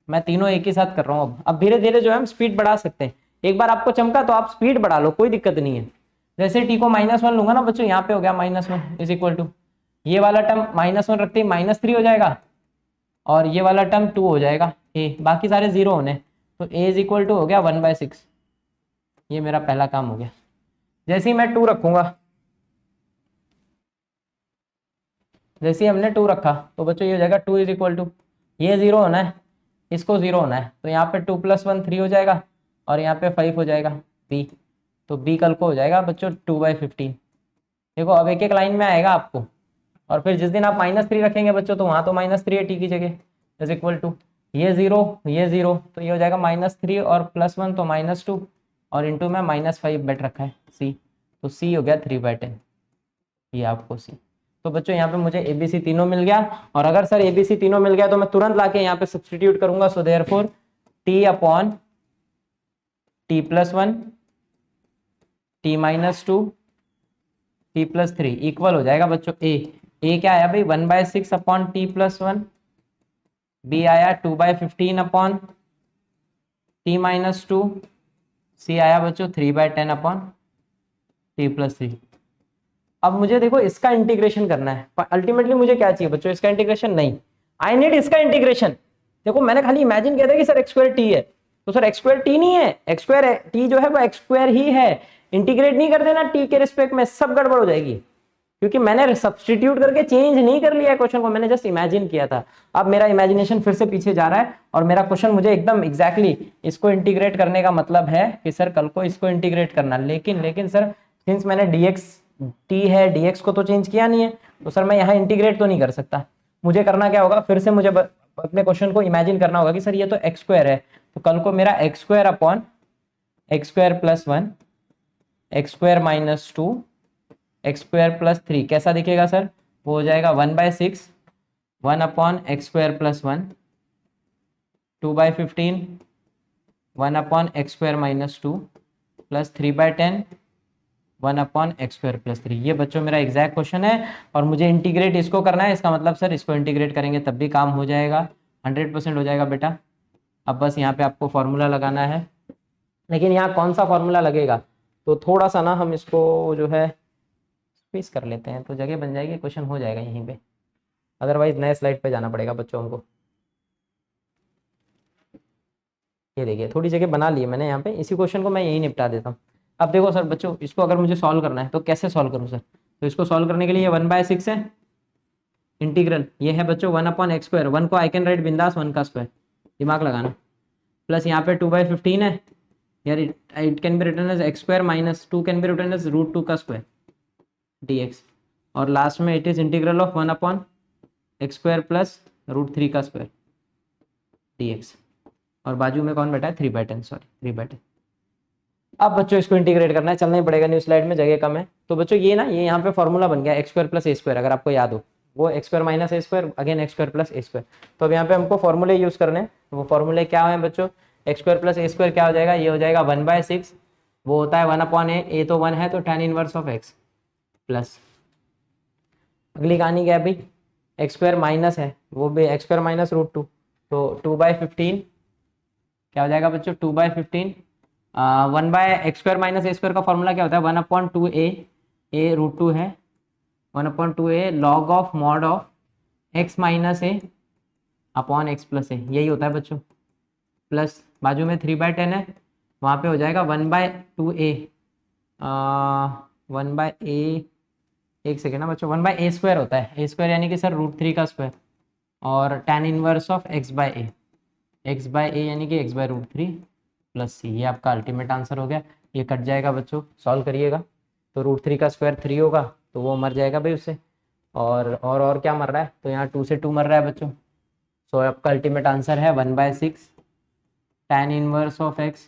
मैं तीनों एक ही साथ कर रहा हूँ। अब धीरे धीरे जो है हम स्पीड बढ़ा सकते हैं, एक बार आपको चमका तो आप स्पीड बढ़ा लो, कोई दिक्कत नहीं है। जैसे टी को माइनस वन लूंगा ना बच्चों, यहाँ पे हो गया minus one is equal to, ये वाला टर्म माइनस वन रखते ही माइनस थ्री हो जाएगा, और ये वाला टर्म टू हो जाएगा, ए बाकी सारे जीरो होने, तो ए इज इक्वल टू हो गया 1/6। ये मेरा पहला काम हो गया। जैसे ही मैं टू रखूंगा, जैसे ही हमने टू रखा तो बच्चों ये हो जाएगा टू इज इक्वल टू, ये जीरो होना है, इसको जीरो होना है, तो यहाँ पे टू प्लस वन थ्री हो जाएगा, और यहाँ पे फाइव हो जाएगा बी। तो बी कल को हो जाएगा बच्चों 2/15। देखो अब एक एक लाइन में आएगा आपको, और फिर जिस दिन आप माइनस थ्री रखेंगे बच्चों तो वहाँ तो माइनस थ्री है टी की जगह, इज इक्वल टू ये जीरो, ये जीरो, तो ये हो जाएगा माइनस थ्री और प्लस वन तो माइनस टू, और इंटू में माइनस फाइव बैठ रखा है सी, तो सी हो गया 3/10, ये आपको सी। तो बच्चों यहाँ पे मुझे एबीसी तीनों मिल गया, और अगर सर एबीसी तीनों मिल गया तो मैं तुरंत लाके यहाँ पे सब्सटीट्यूट करूंगा। So therefore t upon t plus one, T minus two, T plus three equal हो जाएगा बच्चों ए क्या आया भाई 1/6 upon t plus one, b आया 2/15 upon t minus two, c आया बच्चों 3/10 अपॉन टी प्लस थ्री। अब मुझे देखो इसका इंटीग्रेशन करना है, अल्टीमेटली मुझे क्या चाहिए बच्चों, इसका इंटीग्रेशन नहीं, आई नीड इसका इंटीग्रेशन। देखो मैंने खाली इमेजिन किया था कि सर एक्स स्क्वायर टी है, तो सर एक्स स्क्वायर टी नहीं है, एक्स स्क्वायर टी जो है वो एक्स स्क्वायर ही है। इंटीग्रेट नहीं कर देना टी के रिस्पेक्ट में, सब गड़बड़ हो जाएगी, क्योंकि मैंने सब्सटीट्यूट करके चेंज नहीं कर लिया क्वेश्चन को, मैंने जस्ट इमेजिन किया था। अब मेरा इमेजिनेशन फिर से पीछे जा रहा है, और मेरा क्वेश्चन मुझे एकदम एग्जैक्टली इसको इंटीग्रेट करने का मतलब है कि सर कल को इसको इंटीग्रेट करना, लेकिन लेकिन सर सिंस मैंने dx टी है, dx को तो चेंज किया नहीं है, तो सर मैं यहाँ इंटीग्रेट तो नहीं कर सकता। मुझे करना क्या होगा, फिर से मुझे अपने क्वेश्चन को इमेजिन करना होगा कि सर ये तो एक्स स्क्वायर है, तो कल को मेरा x square upon x square plus one, x square minus two, x square plus three कैसा दिखेगा सर, वो हो जाएगा 1/6, 1 upon x square plus one, 2/15, 1 upon x square minus two, plus 3/10, 1 upon x square plus three. ये बच्चों मेरा exact question है, और मुझे इंटीग्रेट इसको करना है, इसका मतलब सर इसको इंटीग्रेट करेंगे तब भी काम हो जाएगा, 100% हो जाएगा बेटा। अब बस यहाँ पे आपको फॉर्मूला लगाना है, लेकिन यहाँ कौन सा फॉर्मूला लगेगा, तो थोड़ा सा ना हम इसको जो है स्क्वीज कर लेते हैं, तो जगह बन जाएगी, क्वेश्चन हो जाएगा यहीं पे, अदरवाइज नए स्लाइड पे जाना पड़ेगा बच्चों हमको। ये देखिए थोड़ी जगह बना ली है मैंने यहाँ पे, इसी क्वेश्चन को मैं यही निपटा देता हूँ। अब देखो सर बच्चों, इसको अगर मुझे सॉल्व करना है तो कैसे सॉल्व करूँ सर? तो इसको सॉल्व करने के लिए 1/6 है इंटीग्रल, ये है बच्चों 1/x², 1 को आई कैन राइट बिंदास 1 का स्क्वायर, दिमाग लगाना, प्लस यहाँ पे 2/15 है यार, it can be written as x² minus 2 can be written as √2 का स्क्वायर dx, और लास्ट में it is integral of 1/x² plus √3 का स्क्वायर dx, और बाजू में कौन बैठा है 3/10, सॉरी 3/10। अब बच्चों इसको इंटीग्रेट करना है, चलना ही पड़ेगा, न्यू स्लाइड में जगह कम है। तो बच्चों ये ना, ये यहाँ पे फॉर्मूला बन गया x² प्लस a², अगर आपको याद हो, वो x² minus a², again x² plus a²। तो अब यहाँ पे हमको फॉर्मूले यूज करने हैं, वो फॉर्मूले क्या है बच्चों? x² प्लस a² क्या हो जाएगा? ये हो जाएगा 1/6, वो होता है 1/a, a तो 1 है तो tan inverse of x, plus अगली कहानी क्या है भाई, x² माइनस है, वो भी x² माइनस √2, तो 2/15 क्या हो जाएगा बच्चों? 2/15, 1/x² माइनस a² का फॉर्मूला क्या होता है? 1/2a, a √2 है, 1/2a log of mod of x minus a अपॉन x प्लस a, यही होता है बच्चों, प्लस बाजू में 3/10 है, वहाँ पे हो जाएगा 1/2a, 1/a, एक सेकेंड ना बच्चों, 1/a² होता है, a² यानी कि सर √3 का स्क्वायर, और tan इनवर्स ऑफ x/a यानी कि x/√3 प्लस c, ये आपका अल्टीमेट आंसर हो गया। ये कट जाएगा बच्चों, सॉल्व करिएगा, तो √3 का स्क्वायर 3 होगा, तो वो मर जाएगा भाई उससे, और क्या मर रहा है? तो यहाँ 2 से 2 मर रहा है बच्चों, सो आपका अल्टीमेट आंसर है 1/6 tan inverse of x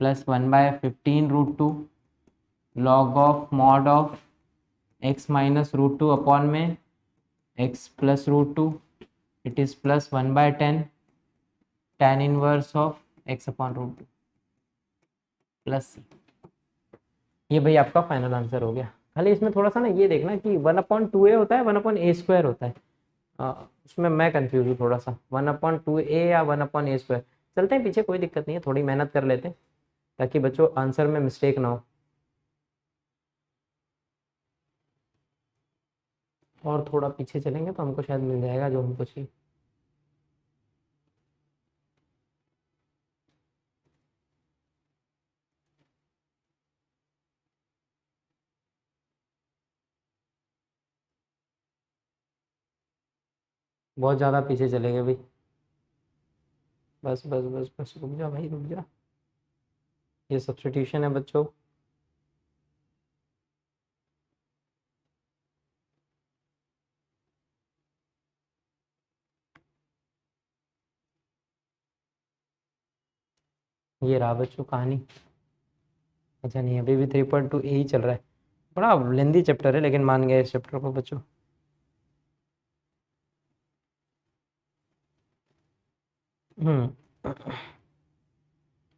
plus 1/15 √2 log of mod of x minus √2 upon में x plus √2, it is plus 1/10 tan inverse of x upon √2 plus c। ये भाई आपका फाइनल आंसर हो गया। खाली इसमें थोड़ा सा ना ये देखना कि 1/2a होता है 1/a² होता है, उसमें मैं कंफ्यूज हूँ थोड़ा सा, 1/2a या 1/a²। चलते हैं पीछे, कोई दिक्कत नहीं है, थोड़ी मेहनत कर लेते हैं ताकि बच्चों आंसर में मिस्टेक ना हो, और थोड़ा पीछे चलेंगे तो हमको शायद मिल जाएगा जो हमको चाहिए। बहुत ज़्यादा पीछे चले गए भाई, बस बस बस बस, रुक जा भाई रुक जा, ये सब्स्टिट्यूशन है बच्चों। ये रहा बच्चों कहानी। अच्छा नहीं, अभी भी 3.2 ए ही चल रहा है, बड़ा लेंदी चैप्टर है लेकिन मान गए इस चैप्टर को बच्चों।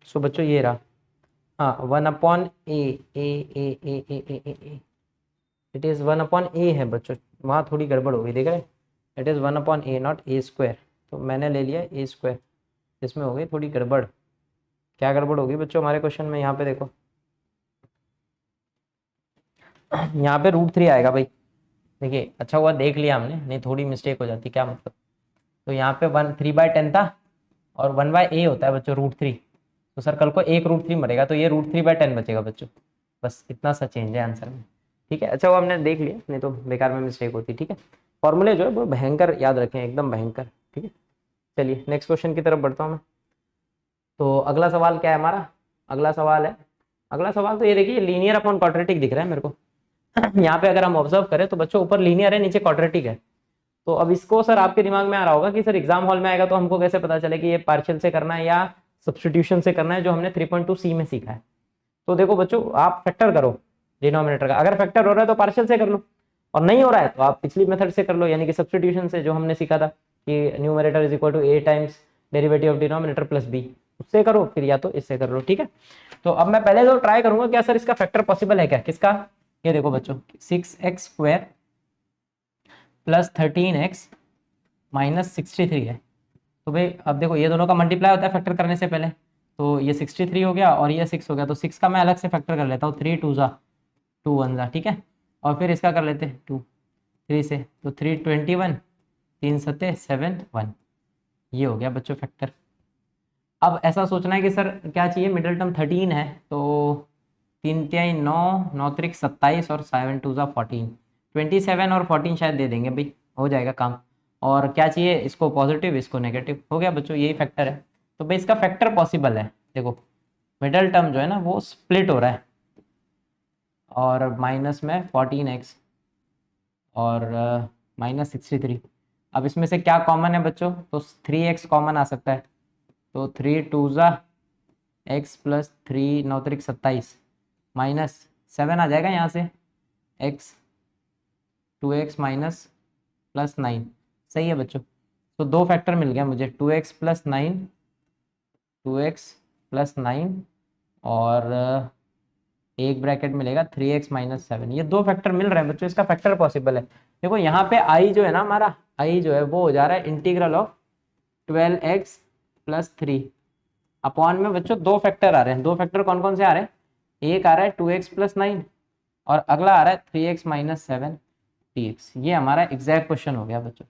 सो बच्चों ये रहा, हाँ 1/a, A A A A A A A, it is 1/a है बच्चों, वहाँ थोड़ी गड़बड़ हो गई, देख रहे हैं, it is 1/a not a², तो मैंने ले लिया a², इसमें हो गई थोड़ी गड़बड़। क्या गड़बड़ होगी बच्चों हमारे क्वेश्चन में? यहाँ पे देखो, यहाँ पे √3 आएगा भाई, देखिए अच्छा हुआ देख लिया हमने, नहीं थोड़ी मिस्टेक हो जाती, क्या मतलब, तो यहाँ पे 3/10 था, और 1/a होता है बच्चों √3, तो सर कल को एक √3 मरेगा, तो ये √3/10 बचेगा बच्चों, बस इतना सा चेंज है आंसर में, ठीक है। अच्छा वो हमने देख लिया, नहीं तो बेकार में मिस्टेक होती, ठीक है। फॉर्मूले जो है वो भयंकर याद रखें, एकदम भयंकर, ठीक है। चलिए नेक्स्ट क्वेश्चन की तरफ बढ़ता हूँ मैं। तो अगला सवाल क्या है हमारा? अगला सवाल है, अगला सवाल तो ये देखिए, लीनियर अपॉन क्वाड्रेटिक दिख रहा है मेरे को। यहाँ पे अगर हम ऑब्जर्व करें तो बच्चों ऊपर लीनियर है, नीचे क्वाड्रेटिक है, तो अब इसको सर आपके दिमाग में आ रहा होगा कि सर एग्जाम हॉल में आएगा तो हमको कैसे पता चले कि ये पार्शियल से करना है या सब्स्टिट्यूशन से करना है, जो हमने 3.2 सी में सीखा है। तो देखो बच्चों, आप फैक्टर करो डिनोमिनेटर का, अगर फैक्टर हो रहा है तो पार्शियल से कर लो, और नहीं हो रहा है तो आप पिछली मेथड से कर लो, यानी कि सब्स्टिट्यूशन से, जो हमने सीखा था कि numerator is equal to a times derivative of denominator plus b, उससे करो, फिर या तो इससे कर लो, ठीक है। तो अब मैं पहले तो ट्राई करूंगा क्या सर इसका फैक्टर पॉसिबल है क्या, किसका? ये देखो बच्चों, 6x² प्लस 13x माइनस 63 है, तो भाई अब देखो ये दोनों का मल्टीप्लाई होता है फैक्टर करने से पहले, तो ये 63 हो गया और ये 6 हो गया, तो 6 का मैं अलग से फैक्टर कर लेता हूँ, 3 2 ज़ा 2 1 ज़ा, ठीक है, और फिर इसका कर लेते हैं 2 3 से, तो 3 21, 3 7 7 1, ये हो गया बच्चों फैक्टर। अब ऐसा सोचना है कि सर क्या चाहिए, मिडिल टर्म 13 है, तो 3×9, 9×27 और 7×2 14, 27 और 14 शायद दे देंगे भाई, हो जाएगा काम। और क्या चाहिए, इसको पॉजिटिव इसको नेगेटिव, हो गया बच्चों, यही फैक्टर है। तो भाई इसका फैक्टर पॉसिबल है। देखो मिडल टर्म जो है ना वो स्प्लिट हो रहा है, और माइनस में 14x और -63। अब इसमें से क्या कॉमन है बच्चों, तो 3x कॉमन आ सकता है, तो 3×2 x + 3×9=27 -7 आ जाएगा यहाँ से, x 2x -+9। सही है बच्चों, तो दो फैक्टर मिल गया मुझे, 2x + 9, 2x + 9 और एक ब्रैकेट मिलेगा 3x - 7। ये दो फैक्टर मिल रहे हैं बच्चों, इसका फैक्टर पॉसिबल है। देखो यहाँ पे i जो है ना हमारा, i जो है वो हो जा रहा है इंटीग्रल ऑफ 12x + 3 अपॉन में बच्चों दो फैक्टर आ रहे हैं। दो फैक्टर कौन कौन से आ रहे हैं, एक आ रहा है 2x + 9 और अगला आ रहा है 3x - 7 dx। ये हमारा एग्जैक्ट क्वेश्चन हो गया बच्चों,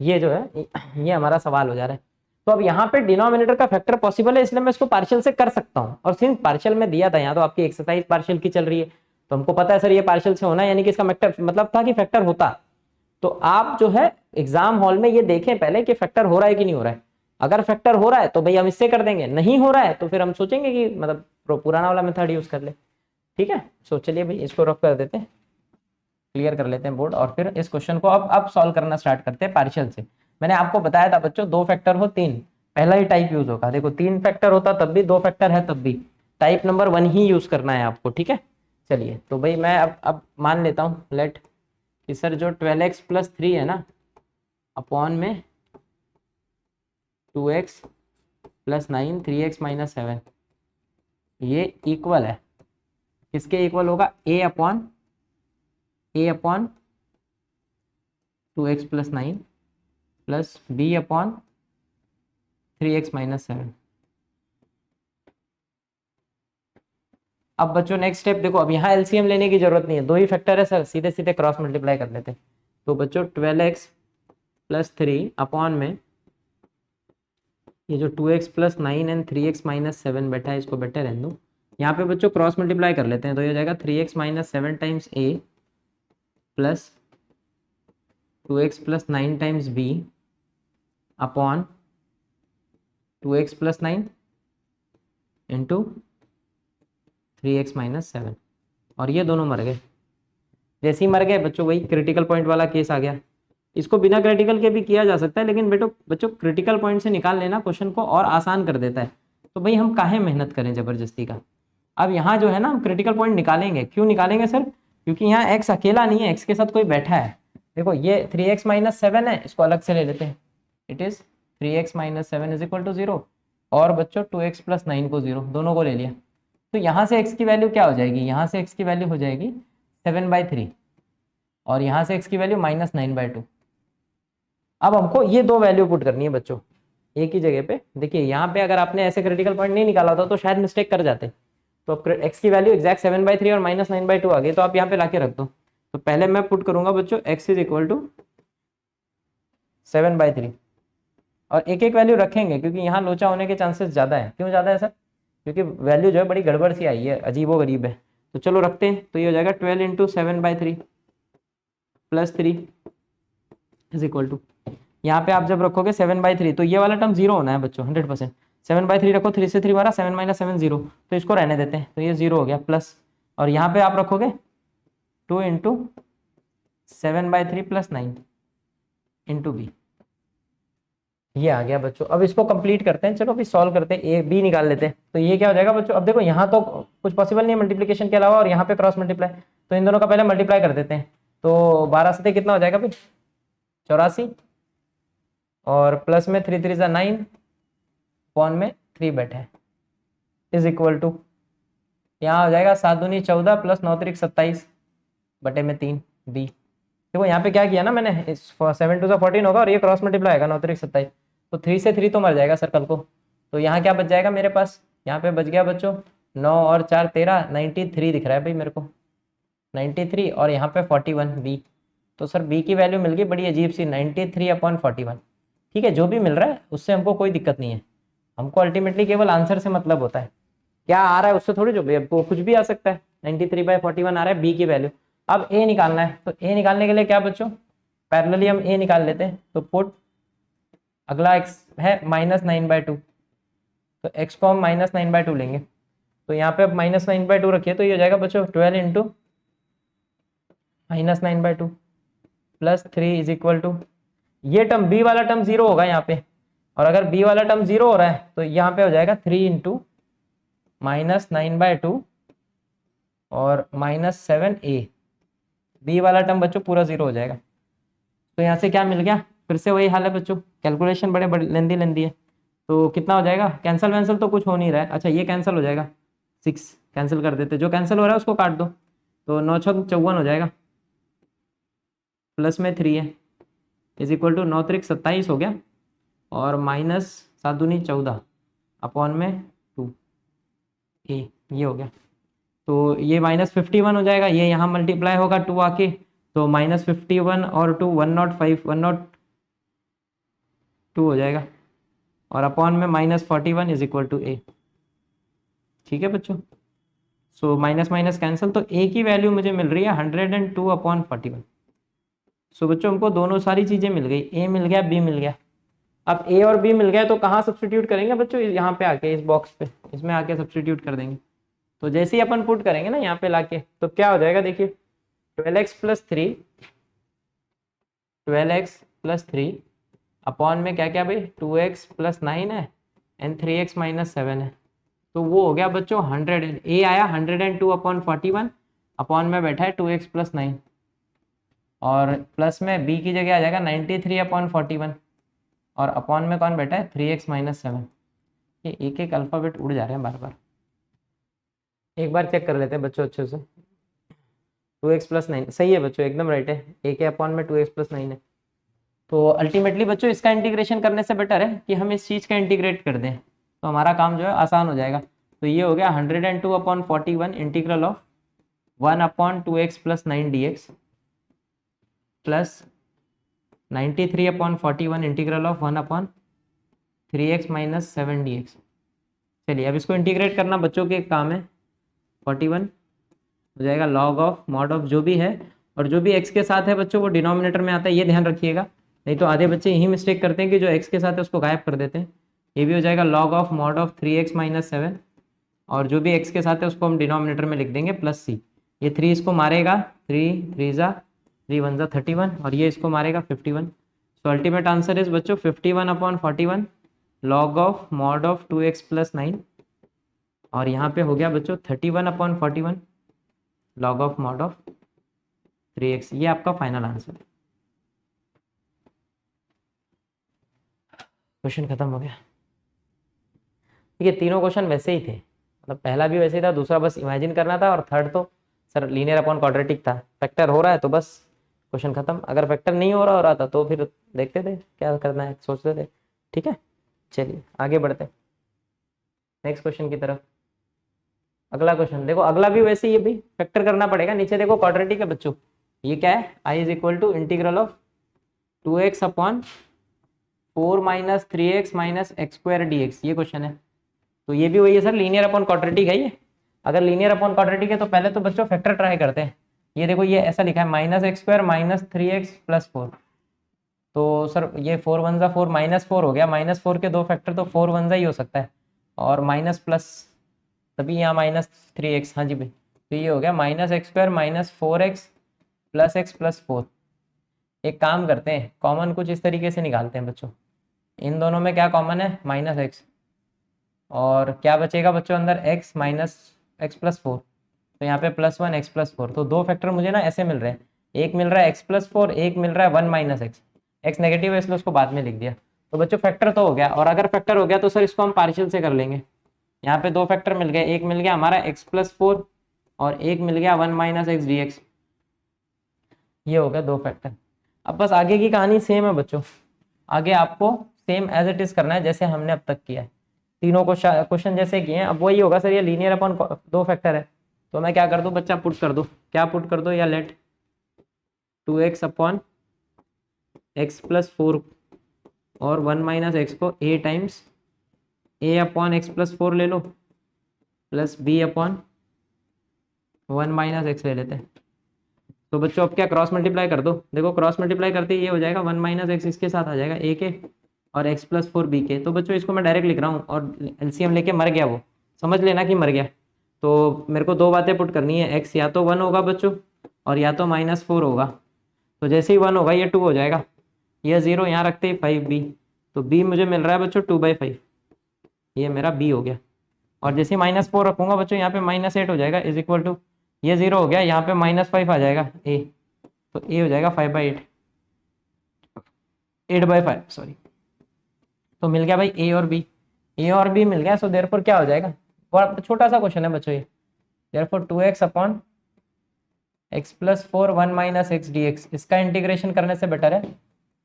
ये जो है ये हमारा सवाल हो जा रहा है। तो अब यहाँ पे डिनोमिनेटर का फैक्टर पॉसिबल है, इसलिए मैं इसको पार्शियल से कर सकता हूँ। और सिंस पार्शियल में दिया था, यहाँ तो आपकी एक्सरसाइज पार्शियल की चल रही है, तो हमको पता है सर ये पार्शियल से होना है, यानी कि इसका मतलब था कि फैक्टर होता। तो आप जो है एग्जाम हॉल में ये देखें पहले कि फैक्टर हो रहा है कि नहीं हो रहा है। अगर फैक्टर हो रहा है तो भाई हम इससे कर देंगे, नहीं हो रहा है तो फिर हम सोचेंगे कि मतलब पुराना वाला मेथड यूज कर ले। ठीक है, सो चलिए भाई इसको रफ कर देते हैं, क्लियर कर लेते हैं बोर्ड, और फिर इस क्वेश्चन को अब सॉल्व करना स्टार्ट करते हैं पार्शियल से। मैंने आपको बताया था बच्चों, दो फैक्टर हो तीन, पहला ही टाइप यूज होगा। देखो तीन फैक्टर होता तब भी, दो फैक्टर है तब भी, टाइप नंबर 1 ही यूज करना है आपको। ठीक है, चलिए तो भाई मैं अब मान लेता हूँ लेट कि सर जो 12x + 3 है ना अपॉन में 2x + 9 3x - 7, ये इक्वल है, किसके इक्वल होगा, a upon 2x + 9 plus b/3x - 7। अब बच्चों नेक्स्ट स्टेप देखो, अब यहाँ एलसीएम लेने की जरूरत नहीं है, दो ही फैक्टर है सर, सीधे सीधे क्रॉस मल्टीप्लाई कर लेते हैं। तो बच्चों 12x + 3 अपॉन में ये जो 2x + 9 एंड 3x - 7 बैठा है, इसको बैठे रहने दो। यहाँ पे बच्चों क्रॉस मल्टीप्लाई कर लेते हैं, तो ये हो जाएगा 3x - 7 times a plus 2x + 9 times b upon 2x + 9 into 3x - 7, और ये दोनों मर गए। जैसे ही मर गए बच्चों वही क्रिटिकल पॉइंट वाला केस आ गया। इसको बिना क्रिटिकल के भी किया जा सकता है, लेकिन बच्चों क्रिटिकल पॉइंट से निकाल लेना क्वेश्चन को और आसान कर देता है। तो भाई हम काहे मेहनत करें जबरदस्ती का। अब यहाँ जो है ना हम क्रिटिकल पॉइंट निकालेंगे, क्यों निकालेंगे सर, क्योंकि यहाँ एक्स अकेला नहीं है, एक्स के साथ कोई बैठा है। देखो ये 3x - 7 है, इसको अलग से ले लेते हैं, इट इज 3x - 7 = 0, और बच्चों 2x + 9 को 0, दोनों को ले लिया। तो यहाँ से x की वैल्यू क्या हो जाएगी, यहाँ से x की वैल्यू हो जाएगी 7/3, और यहाँ से x की वैल्यू -9/2। अब हमको ये दो वैल्यू पुट करनी है बच्चों एक ही जगह पे। देखिए यहाँ पे अगर आपने ऐसे क्रिटिकल पॉइंट नहीं निकाला था तो शायद मिस्टेक कर जाते। तो अब x की वैल्यू एग्जैक्ट 7/3 और -9/2 आ गई, तो आप यहाँ पे लाके रख दो। तो पहले मैं पुट करूंगा बच्चों x = 7/3, और एक एक वैल्यू रखेंगे क्योंकि यहाँ लोचा होने के चांसेस ज़्यादा है। क्यों ज़्यादा है सर, क्योंकि वैल्यू जो है बड़ी गड़बड़ सी आई है, अजीबो गरीब है। तो चलो रखते हैं, तो ये हो जाएगा 12 × 7/3 + 3 = यहाँ पे आप जब रखोगे 7/3 तो ये वाला टर्म 0 होना है बच्चों 100%। 7/3 रखो, 3 से 3 मारा, 7 - 7 0, तो इसको रहने देते हैं, तो ये 0 हो गया प्लस, और यहाँ पे आप रखोगे 2 × 7/3 + 9 × b, ये आ गया बच्चों। अब इसको कंप्लीट करते हैं, चलो अभी सॉल्व करते हैं, ए बी निकाल लेते हैं। तो ये क्या हो जाएगा बच्चों, अब देखो यहाँ तो कुछ पॉसिबल नहीं है मल्टीप्लिकेशन के अलावा, और यहाँ पे क्रॉस मल्टीप्लाई, तो इन दोनों का पहले मल्टीप्लाई कर देते हैं। तो 12 से कितना हो जाएगा भाई, 84, और प्लस में 3 3 9 अपॉन में 3 बैठे है = यहाँ हो जाएगा 7 दूनी 14 प्लस 9 त्रिक 27 बटे में 3 बी। देखो यहाँ पे क्या किया ना मैंने, 7 2 14 होगा और ये क्रॉस मल्टीप्लाई होगा 9 त्रिक 27, तो 3 से 3 तो मर जाएगा सर कल को। तो यहाँ क्या बच जाएगा मेरे पास, यहाँ पे बच गया बच्चों 9 और 4 13, 93 दिख रहा है भाई मेरे को, 93, और यहाँ पे 41 बी। तो सर बी की वैल्यू मिल गई बड़ी अजीब सी, 93/41। ठीक है, जो भी मिल रहा है उससे हमको कोई दिक्कत नहीं है, हमको अल्टीमेटली केवल आंसर से मतलब होता है, क्या आ रहा है उससे थोड़ी, जो वो कुछ भी आ सकता है। 93/41 आ रहा है बी की वैल्यू। अब ए निकालना है, तो ए निकालने के लिए क्या बच्चों, पैरेलली हम ए निकाल लेते हैं। तो पुट अगला x है -9/2, तो x को हम -9/2 लेंगे। तो यहाँ पे अब -9/2 रखिए, तो ये हो जाएगा बच्चों 12 into -9/2 plus 3 is equal to, ये टर्म बी वाला टर्म 0 होगा यहाँ पे, और अगर बी वाला टर्म 0 हो रहा है तो यहाँ पे हो जाएगा 3 इंटू -9/2 और -7a। बी वाला टर्म बच्चों पूरा 0 हो जाएगा। तो यहाँ से क्या मिल गया, फिर से वही हाल है बच्चों, कैलकुलेशन बड़े लेंदी लेंदी है। तो कितना हो जाएगा, कैंसिल वैंसिल तो कुछ हो नहीं रहा है, अच्छा ये कैंसिल हो जाएगा, 6 कैंसिल कर देते, जो कैंसिल हो रहा है उसको काट दो। तो 9 6 54 हो जाएगा, प्लस में 3 है, इज इक्वल टू 9 3 27 हो गया, और -7 दूनी 14 अपॉन में 2 ये हो गया। तो ये -51 हो जाएगा, ये यहाँ मल्टीप्लाई होगा 2 आके, तो -51 और 2 105 102 हो जाएगा, और अपॉन में -41 इज इक्वल टू ए। ठीक है बच्चों, सो माइनस माइनस कैंसिल, तो ए की वैल्यू मुझे मिल रही है 102/41। सो बच्चों हमको दोनों सारी चीज़ें मिल गई, ए मिल गया बी मिल गया। अब ए और बी मिल गया तो कहाँ सब्सटीट्यूट करेंगे बच्चों, यहाँ पे आके इस बॉक्स पे, इसमें आके सब्सटीट्यूट कर देंगे। तो जैसे ही अपन पुट करेंगे ना यहाँ पे लाके, तो क्या हो जाएगा देखिए, 12x + 3 12x + 3 अपॉन में क्या क्या भाई 2x + 9 है एंड 3x - 7 है। तो वो हो गया बच्चों 100, ए आया 102/41 अपॉन में बैठा है 2x + 9, और प्लस में बी की जगह आ जाएगा 93/41, और अपॉन में कौन बैठा है 3x - 7। ये एक एक अल्फ़ाबेट उड़ जा रहे हैं बार बार, एक बार चेक कर लेते हैं बच्चों अच्छे से। 2x + 9 सही है बच्चों, एकदम राइट है, ए के अपॉन में 2x + 9 है। तो अल्टीमेटली बच्चों इसका इंटीग्रेशन करने से बेटर है कि हम इस चीज़ का इंटीग्रेट कर दें, तो हमारा काम जो है आसान हो जाएगा। तो ये हो गया 102/41 integral of 1/2x + 9 dx plus 93/41 integral of 1/3x - 7 dx। चलिए अब इसको इंटीग्रेट करना बच्चों के एक काम है, 41 हो जाएगा लॉग ऑफ मॉड ऑफ जो भी है, और जो भी x के साथ है बच्चों वो डिनोमिनेटर में आता है, ये ध्यान रखिएगा, नहीं तो आधे बच्चे यही मिस्टेक करते हैं कि जो x के साथ है उसको गायब कर देते हैं। ये भी हो जाएगा log of mod of 3x - 7, और जो भी x के साथ है उसको हम डिनोमिनेटर में लिख देंगे +c। ये 3 इसको मारेगा, 3 3 ज़ा 3 1 ज़ा 31, और ये इसको मारेगा 51। सो अल्टीमेट आंसर इज बच्चों 51/41 log of mod of 2x + 9, और यहाँ पे हो गया बच्चों 31/41 log of mod of 3x। ये आपका फाइनल आंसर है। क्वेश्चन खत्म हो गया। ठीक है, तीनों क्वेश्चन वैसे ही थे, मतलब पहला भी वैसे ही था, दूसरा बस इमेजिन करना था, और थर्ड तो सर लीनियर अपॉन क्वाड्रेटिक था। फैक्टर हो रहा है तो बस क्वेश्चन खत्म, अगर फैक्टर नहीं हो रहा था तो फिर देखते थे क्या करना है, सोचते थे। ठीक है, चलिए आगे बढ़ते नेक्स्ट क्वेश्चन की तरफ। अगला क्वेश्चन देखो, अगला भी वैसे ही है भाई, फैक्टर करना पड़ेगा। नीचे देखो क्वाड्रेटिक है बच्चों, ये क्या है, i is equal to integral of 2x upon 4 - 3x - x² dx, ये क्वेश्चन है। तो ये भी वही है सर, लीनियर अपॉन क्वाड्रेटिक है ये। अगर लीनियर अपॉन क्वाड्रेटिक है तो पहले तो बच्चों फैक्टर ट्राई करते हैं। ये देखो ये ऐसा लिखा है -x² - 3x + 4, तो सर ये 4 1 ज़ा 4 -4 हो गया, -4 के दो फैक्टर तो 4 1 ज़ा ही हो सकता है, और माइनस प्लस तभी यहाँ -3x, हाँ जी भाई। तो ये हो गया -x² - 4x + x + 4। एक काम करते हैं, कॉमन कुछ इस तरीके से निकालते हैं बच्चों, इन दोनों में क्या कॉमन है -x, और क्या बचेगा बच्चों अंदर x - x + 4, तो यहाँ पे +1 x + 4। तो दो फैक्टर मुझे ना ऐसे मिल रहे हैं, एक मिल रहा है x + 4, एक मिल रहा है 1 - x। x नेगेटिव है इसलिए उसको बाद में लिख दिया। तो बच्चों फैक्टर तो हो गया, और अगर फैक्टर हो गया तो सर इसको हम पार्शियल से कर लेंगे। यहाँ पे दो फैक्टर मिल गए, एक मिल गया हमारा x + 4 और एक मिल गया 1 - x dx, ये हो गया दो फैक्टर। अब बस आगे की कहानी सेम है बच्चों, आगे आपको सेम एज इट इज करना है जैसे हमने अब तक किया है, तीनों क्वेश्चन जैसे किए हैं। अब वही होगा सर, ये लीनियर अपॉन दो फैक्टर है, तो मैं क्या कर दूं बच्चा, पुट कर दो, क्या पुट कर दो, या लेट 2x अपॉन x + 4 और 1 - x को a times A upon X plus 4 ले लो plus B upon 1 minus X ले लेते हैं। तो बच्चों अब क्या क्रॉस मल्टीप्लाई कर दो, देखो क्रॉस मल्टीप्लाई करते ही ये हो जाएगा 1 माइनस एक्स इसके साथ आ जाएगा ए के और एक्स प्लस 4 बी के। तो बच्चों इसको मैं डायरेक्ट लिख रहा हूँ और एलसीएम लेके मर गया, वो समझ लेना कि मर गया। तो मेरे को दो बातें पुट करनी है, एक्स या तो 1 होगा बच्चों और या तो -4 होगा। तो जैसे ही 1 होगा ये 2 हो जाएगा, ये 0 यहाँ रखते ही 5 बी, तो बी मुझे मिल रहा है बच्चों 2/5, ये मेरा बी हो गया। और जैसे -4 रखूंगा बच्चों यहाँ पे -8 हो जाएगा इज इक्वल टू, ये 0 हो गया, यहाँ पे -5 आ जाएगा ए, तो ए हो जाएगा 5/8, 8/5 सॉरी। तो मिल गया भाई ए और बी, ए और बी मिल गया। सो देयरफॉर क्या हो जाएगा, बहुत छोटा सा क्वेश्चन है बच्चों ये, therefore 2x upon X plus 4 1 minus x D x, इसका इंटीग्रेशन करने से बेटर है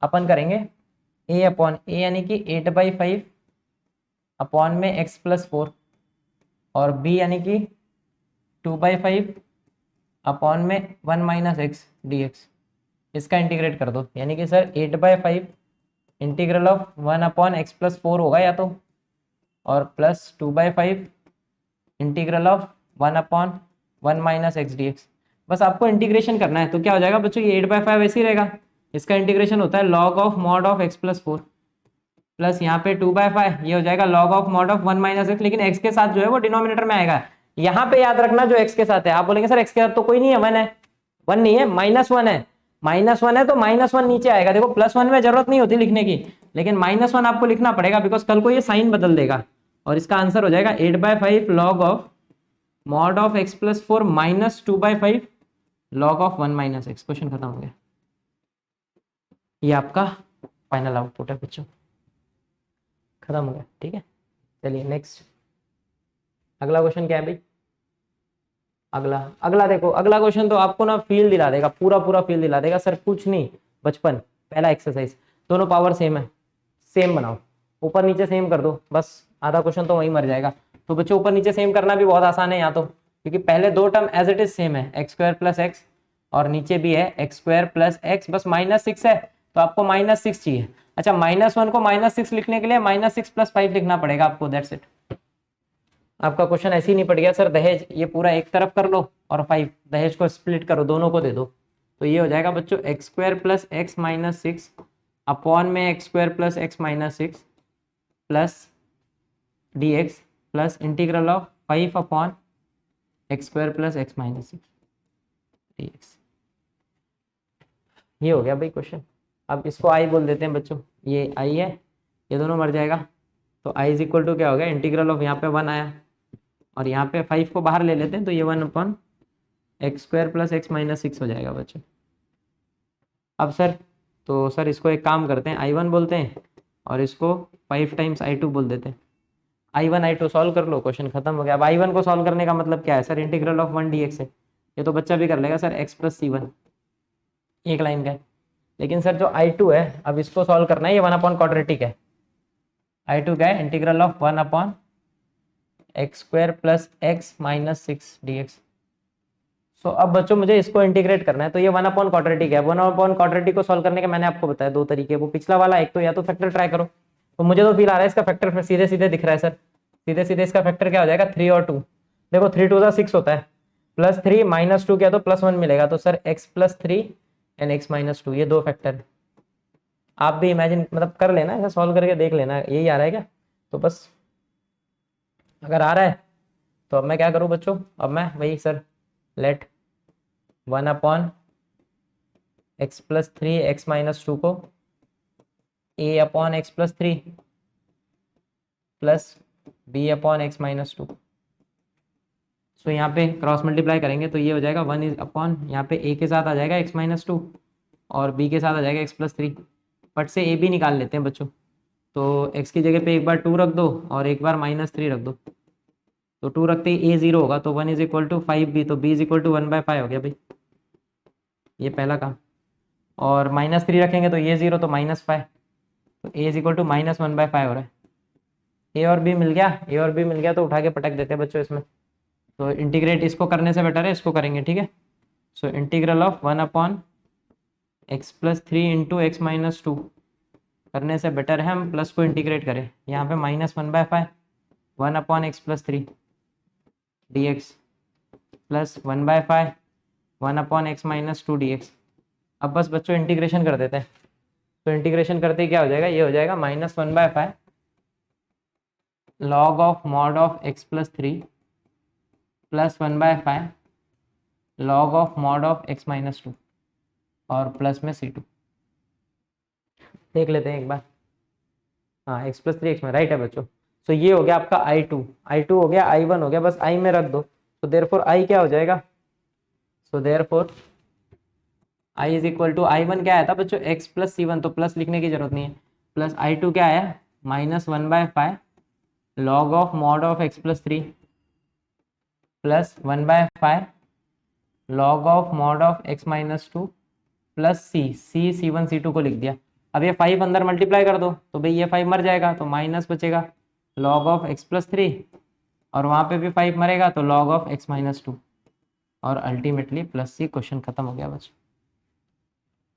अपन करेंगे ए अपॉन ए यानी कि 8/5 अपॉन में एक्स प्लस 4 और बी यानी कि 2/5 अपॉन में 1 माइनस एक्स डी एक्स, इसका इंटीग्रेट कर दो। यानी कि sir 8/5 integral of 1 upon X plus 4 होगा या तो, और plus 2/5 integral of 1 upon 1 minus x D x. बस आपको इंटीग्रेशन करना है। तो क्या हो जाएगा बच्चों, ये 8/5 ऐसे ही रहेगा, इसका इंटीग्रेशन होता है log of mod of x plus 4 plus यहाँ पे 2/5, ये हो जाएगा log of mod of 1 minus x, लेकिन एक्स के साथ जो है वो डिनोमिनेटर में आएगा। यहाँ पे याद रखना जो एक्स के साथ है, आप बोलेंगे सर एक्स के साथ तो कोई नहीं है, 1 है, 1 नहीं है, -1 है, -1 है तो -1 नीचे आएगा। देखो +1 में जरूरत नहीं होती लिखने की, लेकिन -1 आपको लिखना पड़ेगा बिकॉज कल को ये साइन बदल देगा। और इसका आंसर हो जाएगा 8/5 log of mod of x plus 4 minus 2/5 log of 1 minus x. Question खत्म हो गया, ये आपका फाइनल आउटपुट है बच्चों, खत्म हो गया। ठीक है, चलिए नेक्स्ट, अगला क्वेश्चन क्या है भाई। अगला देखो, अगला क्वेश्चन तो आपको ना फील दिला देगा, पूरा पूरा फील दिला देगा। सर कुछ नहीं, बचपन पहला एक्सरसाइज, दोनों पावर सेम है, सेम बनाओ, ऊपर नीचे सेम कर दो, बस आधा क्वेश्चन तो वहीं मर जाएगा। तो बच्चों ऊपर नीचे सेम करना भी बहुत आसान है यहाँ तो, क्योंकि पहले दो term as it is same है, x² + x, और नीचे भी है x² + x, बस -6 है तो आपको -6 चाहिए। अच्छा, -1 को -6 लिखने के लिए -6 + 5 लिखना पड़ेगा आपको, दैट्स इट। आपका क्वेश्चन ऐसे ही नहीं पड़ गया सर दहेज, ये पूरा एक तरफ कर लो और 5 दहेज को स्प्लिट करो, दोनों को दे दो। तो ये हो जाएगा बच्चों x² + x - 6 अपॉन में x² + x - 6 plus dx plus integral of 5 upon x² + x - 6 dx। ये हो गया भाई क्वेश्चन। अब इसको आई बोल देते हैं बच्चों, ये आई है, ये दोनों मर जाएगा। तो आई इज इक्वल टू क्या हो गया, इंटीग्रल ऑफ यहाँ पे 1 आया और यहाँ पे 5 को बाहर ले लेते हैं, तो ये 1 अपॉन x² + x - 6 हो जाएगा बच्चों। अब सर, तो सर इसको एक काम करते हैं, I1 बोलते हैं और इसको 5 टाइम्स I2 बोल देते हैं। I1 I2 सॉल्व कर लो, क्वेश्चन खत्म हो गया। अब I1 को सॉल्व करने का मतलब क्या है सर, इंटीग्रल ऑफ 1 dx है, ये तो बच्चा भी कर लेगा सर, x + c1 एक लाइन का है। लेकिन सर जो I2 है, अब इसको सॉल्व करना है, ये 1 अपॉन क्वाड्रेटिक है। I2 क्या है, integral of 1 upon x² + x - 6 dx। सो अब बच्चों मुझे इसको इंटीग्रेट करना है, तो ये 1 अपॉन क्वाड्रेटिक है। 1 अपॉन क्वाड्रेटिक को सॉल्व करने के मैंने आपको बताया दो तरीके, वो पिछला वाला, एक तो या तो फैक्टर ट्राई करो, तो मुझे तो फील आ रहा है इसका फैक्टर सीधे सीधे दिख रहा है सर, सीधे सीधे इसका फैक्टर क्या हो जाएगा, 3 और 2। देखो 3 2 6 होता है, +3 -2 किया तो +1 मिलेगा, तो सर x + 3 एंड x - 2, ये दो फैक्टर है। आप भी इमेजिन मतलब कर लेना, ऐसा सॉल्व करके देख लेना, यही आ रहा है क्या। तो बस अगर आ रहा है तो अब मैं क्या करूँ बच्चों, अब मैं वही sir let 1 upon x + 3 x - 2 को a अपॉन x + 3 plus b upon x - 2। So यहाँ पे क्रॉस मल्टीप्लाई करेंगे तो ये हो जाएगा 1 इज अपॉन, यहाँ पे a के साथ आ जाएगा x - 2 और b के साथ आ जाएगा x + 3। बट से a भी निकाल लेते हैं बच्चों, तो x की जगह पे एक बार 2 रख दो और एक बार -3 रख दो, तो 2 रखते ही a 0 होगा, तो 1 इज इक्वल टू 5b, तो b इज इक्वल टू 1/5 हो गया भाई, ये पहला काम। और -3 रखेंगे तो ये 0 तो -5, तो a इज इक्वल टू -1/5 हो रहा है। ए और बी मिल गया, ए और बी मिल गया, तो उठा के पटक देते हैं बच्चों इसमें। तो इंटीग्रेट इसको करने से बेटर है इसको करेंगे, ठीक है। So integral of 1 upon x + 3 into x - 2 करने से बेटर है हम प्लस को इंटीग्रेट करें, यहाँ पे -1/5 1/x+3 dx plus 1/5 1/x - 2 dx। अब बस बच्चों इंटीग्रेशन कर देते हैं। तो इंटीग्रेशन करते ही क्या हो जाएगा, ये हो जाएगा -1/5 log of mod of x+3 plus 1/5 log of mod of x - 2 और प्लस में c2। देख लेते हैं एक बार। हाँ x+3 x में राइट है बच्चों। तो ये हो गया आपका I2 हो गया, I1 हो गया, बस I में रख दो। तो देयरफॉर I क्या हो जाएगा, so therefore I is equal to I1 क्या आया था बच्चों x प्लस C1, तो प्लस लिखने की जरूरत नहीं है। प्लस I2 क्या आया -1/5 log of mod of x+3 plus 1/5 log of mod of x - 2 plus C1 C2 को लिख दिया। अब ये 5 अंदर मल्टीप्लाई कर दो तो भाई ये 5 मर जाएगा तो माइनस बचेगा log ऑफ x+3 और वहाँ पे भी 5 मरेगा तो log ऑफ x - 2 और अल्टीमेटली प्लस C। क्वेश्चन खत्म हो गया बच्चों।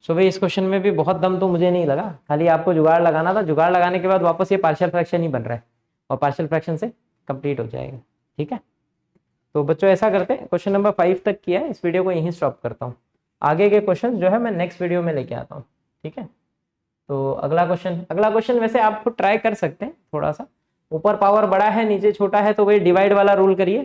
सो भाई इस क्वेश्चन में भी बहुत दम तो मुझे नहीं लगा, खाली आपको जुगाड़ लगाना था। जुगाड़ लगाने के बाद वापस ये पार्शियल फ्रैक्शन ही बन रहा है और पार्शियल फ्रैक्शन से कंप्लीट हो जाएगा। ठीक है, तो बच्चों ऐसा करते हैं, क्वेश्चन नंबर 5 तक किया है, इस वीडियो को यहीं स्टॉप करता हूँ। आगे के क्वेश्चन जो है मैं नेक्स्ट वीडियो में लेके आता हूँ। ठीक है, तो अगला क्वेश्चन वैसे आप खुद ट्राई कर सकते हैं। थोड़ा सा ऊपर पावर बड़ा है नीचे छोटा है तो वही डिवाइड वाला रूल करिए।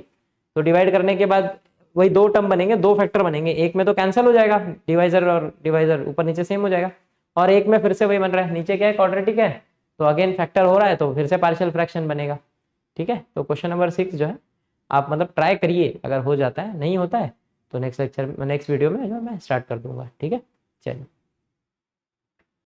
तो डिवाइड करने के बाद वही दो टर्म बनेंगे, दो फैक्टर बनेंगे, एक में तो कैंसिल हो जाएगा, डिवाइजर और डिवाइजर ऊपर नीचे सेम हो जाएगा, और एक में फिर से वही बन रहा है, नीचे क्या है क्वाड्रेटिक है तो अगेन फैक्टर हो रहा है तो फिर से पार्शियल फ्रैक्शन बनेगा। ठीक है, तो क्वेश्चन नंबर 6 जो है आप मतलब ट्राई करिए, अगर हो जाता है, नहीं होता है तो नेक्स्ट वीडियो में जो मैं स्टार्ट कर दूंगा। ठीक है, चलिए।